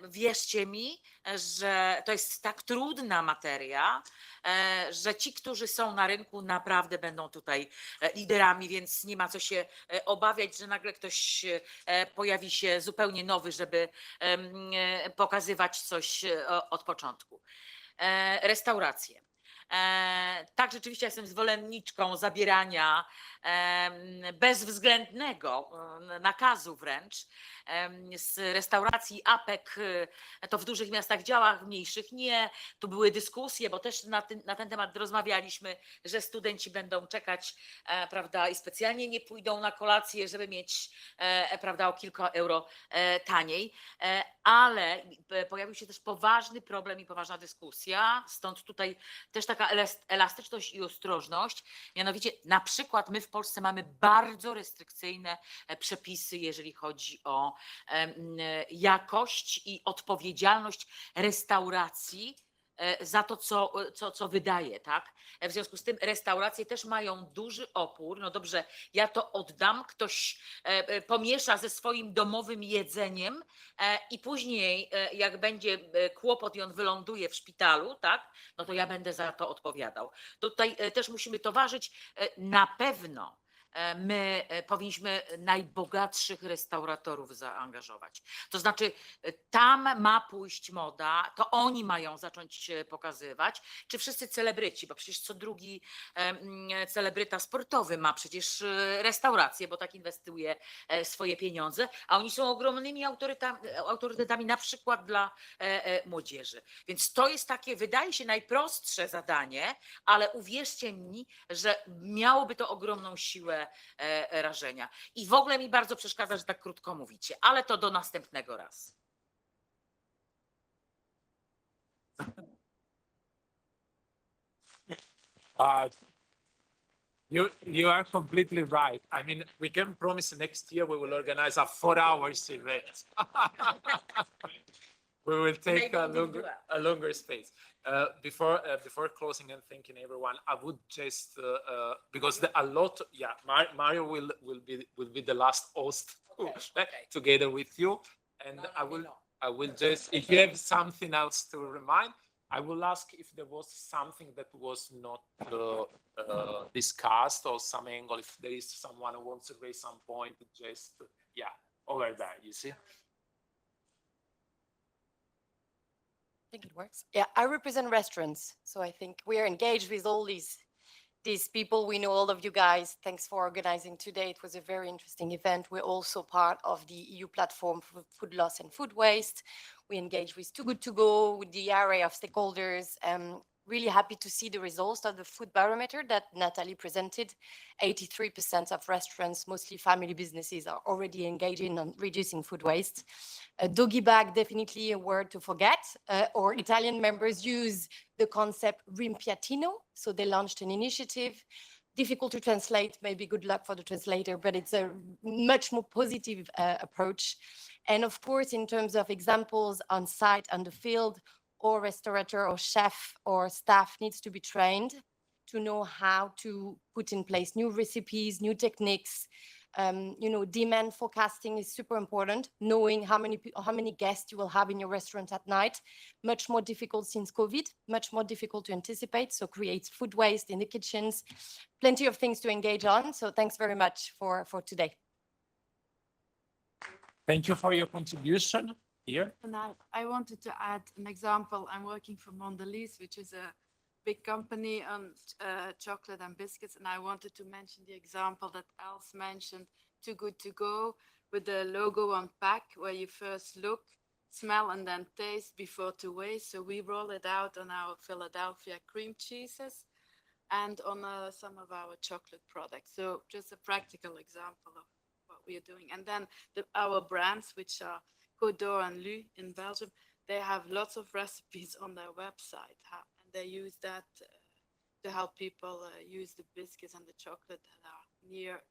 Wierzcie mi, że to jest tak trudna materia, że ci, którzy są na rynku, naprawdę będą tutaj liderami, więc nie ma co się obawiać, że nagle ktoś pojawi się zupełnie nowy, żeby pokazywać coś od początku. Restauracje. Tak, rzeczywiście jestem zwolenniczką zabierania bezwzględnego nakazu wręcz z restauracji APEC. To w dużych miastach działa, w mniejszych nie. Tu były dyskusje, bo też na ten temat rozmawialiśmy, że studenci będą czekać, prawda, i specjalnie nie pójdą na kolację, żeby mieć, prawda, o kilka euro taniej. Ale pojawił się też poważny problem i poważna dyskusja, stąd tutaj też taka elastyczność i ostrożność. Mianowicie na przykład my w Polsce mamy bardzo restrykcyjne przepisy, jeżeli chodzi o jakość i odpowiedzialność restauracji za to, co wydaje, tak? W związku z tym restauracje też mają duży opór. No dobrze, ja to oddam, ktoś pomiesza ze swoim domowym jedzeniem i później jak będzie kłopot i on wyląduje w szpitalu, tak? No to ja będę za to odpowiadał. Tutaj też musimy to ważyć. Na pewno my powinniśmy najbogatszych restauratorów zaangażować. To znaczy, tam ma pójść moda, to oni mają zacząć pokazywać, czy wszyscy celebryci, bo przecież co drugi celebryta sportowy ma przecież restaurację, bo tak inwestuje swoje pieniądze, a oni są ogromnymi autorytetami na przykład dla młodzieży. Więc to jest takie, wydaje się, najprostsze zadanie, ale uwierzcie mi, że miałoby to ogromną siłę rażenia. I w ogóle mi bardzo przeszkadza, że tak krótko mówicie, ale to do następnego razu. You are completely right. I mean, we can promise next year we will organize a 4 hour event. We will take a longer space. Before closing and thanking everyone, I would just because a lot. Yeah, Mario will be the last host together with you, and I will just, if you have something else to remind, I will ask if there was something that was not discussed or some angle. If there is someone who wants to raise some point, just over there. You see. I think it works. Yeah, I represent restaurants, so I think we are engaged with all these people. We know all of you guys. Thanks for organizing today. It was a very interesting event. We're also part of the EU platform for food loss and food waste. We engage with Too Good To Go, with the array of stakeholders. Really happy to see the results of the food barometer that Natalie presented. 83% of restaurants, mostly family businesses, are already engaging on reducing food waste. A doggy bag, definitely a word to forget. Or Italian members use the concept rimpiattino. So they launched an initiative. Difficult to translate, maybe good luck for the translator, but it's a much more positive approach. And of course, in terms of examples on site, on the field, or restaurateur or chef or staff needs to be trained to know how to put in place new recipes, new techniques. Demand forecasting is super important, knowing how many guests you will have in your restaurant at night. Much more difficult since COVID, much more difficult to anticipate, so creates food waste in the kitchens. Plenty of things to engage on, so thanks very much for today. Thank you for your contribution here. And I wanted to add an example. I'm working for Mondelez, which is a big company on chocolate and biscuits. And I wanted to mention the example that Els mentioned, Too Good To Go, with the logo on pack, where you first look, smell, and then taste before to waste. So we roll it out on our Philadelphia cream cheeses and on some of our chocolate products. So just a practical example of what we are doing. And then our brands, which are Godot and Lu in Belgium, they have lots of recipes on their website, and they use that to help people use the biscuits and the chocolate that are near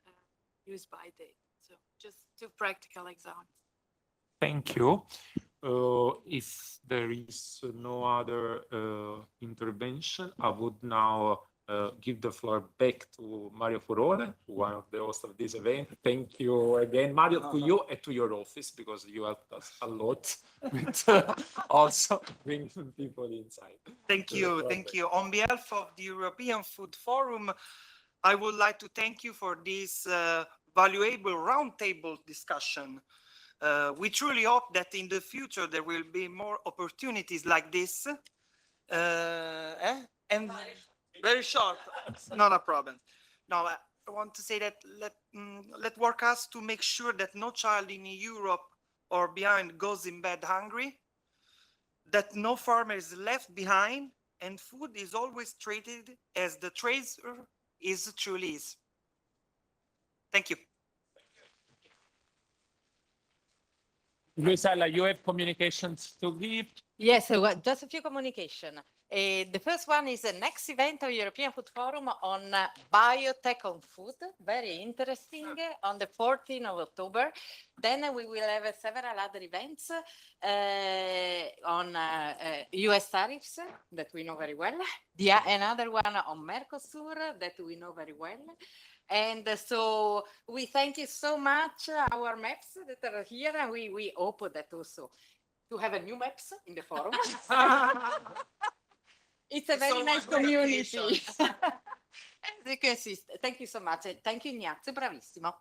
use by date. So just two practical examples. Thank you. If there is no other intervention, I would now give the floor back to Mario Furore, one of the hosts of this event. Thank you again, Mario, to you and to your office, because you helped us a lot with also bringing people inside. Thank you. Thank you. On behalf of the European Food Forum, I would like to thank you for this valuable roundtable discussion. We truly hope that in the future there will be more opportunities like this. And very short, not a problem. Now, I want to say that let work us to make sure that no child in Europe or beyond goes in bed hungry, that no farmer is left behind, and food is always treated as the treasure is truly is. Thank you. Luisella, you have communications to give? Yes, so just a few communication. The first one is the next event of European Food Forum on biotech on food. Very interesting, on the 14th of October. Then we will have several other events on US tariffs that we know very well. Another one on Mercosur that we know very well. And so we thank you so much, our maps that are here, and we hope that also to have a new maps in the forum. It's a very nice community. As you can see, thank you so much. Thank you, Ignazio, bravissimo.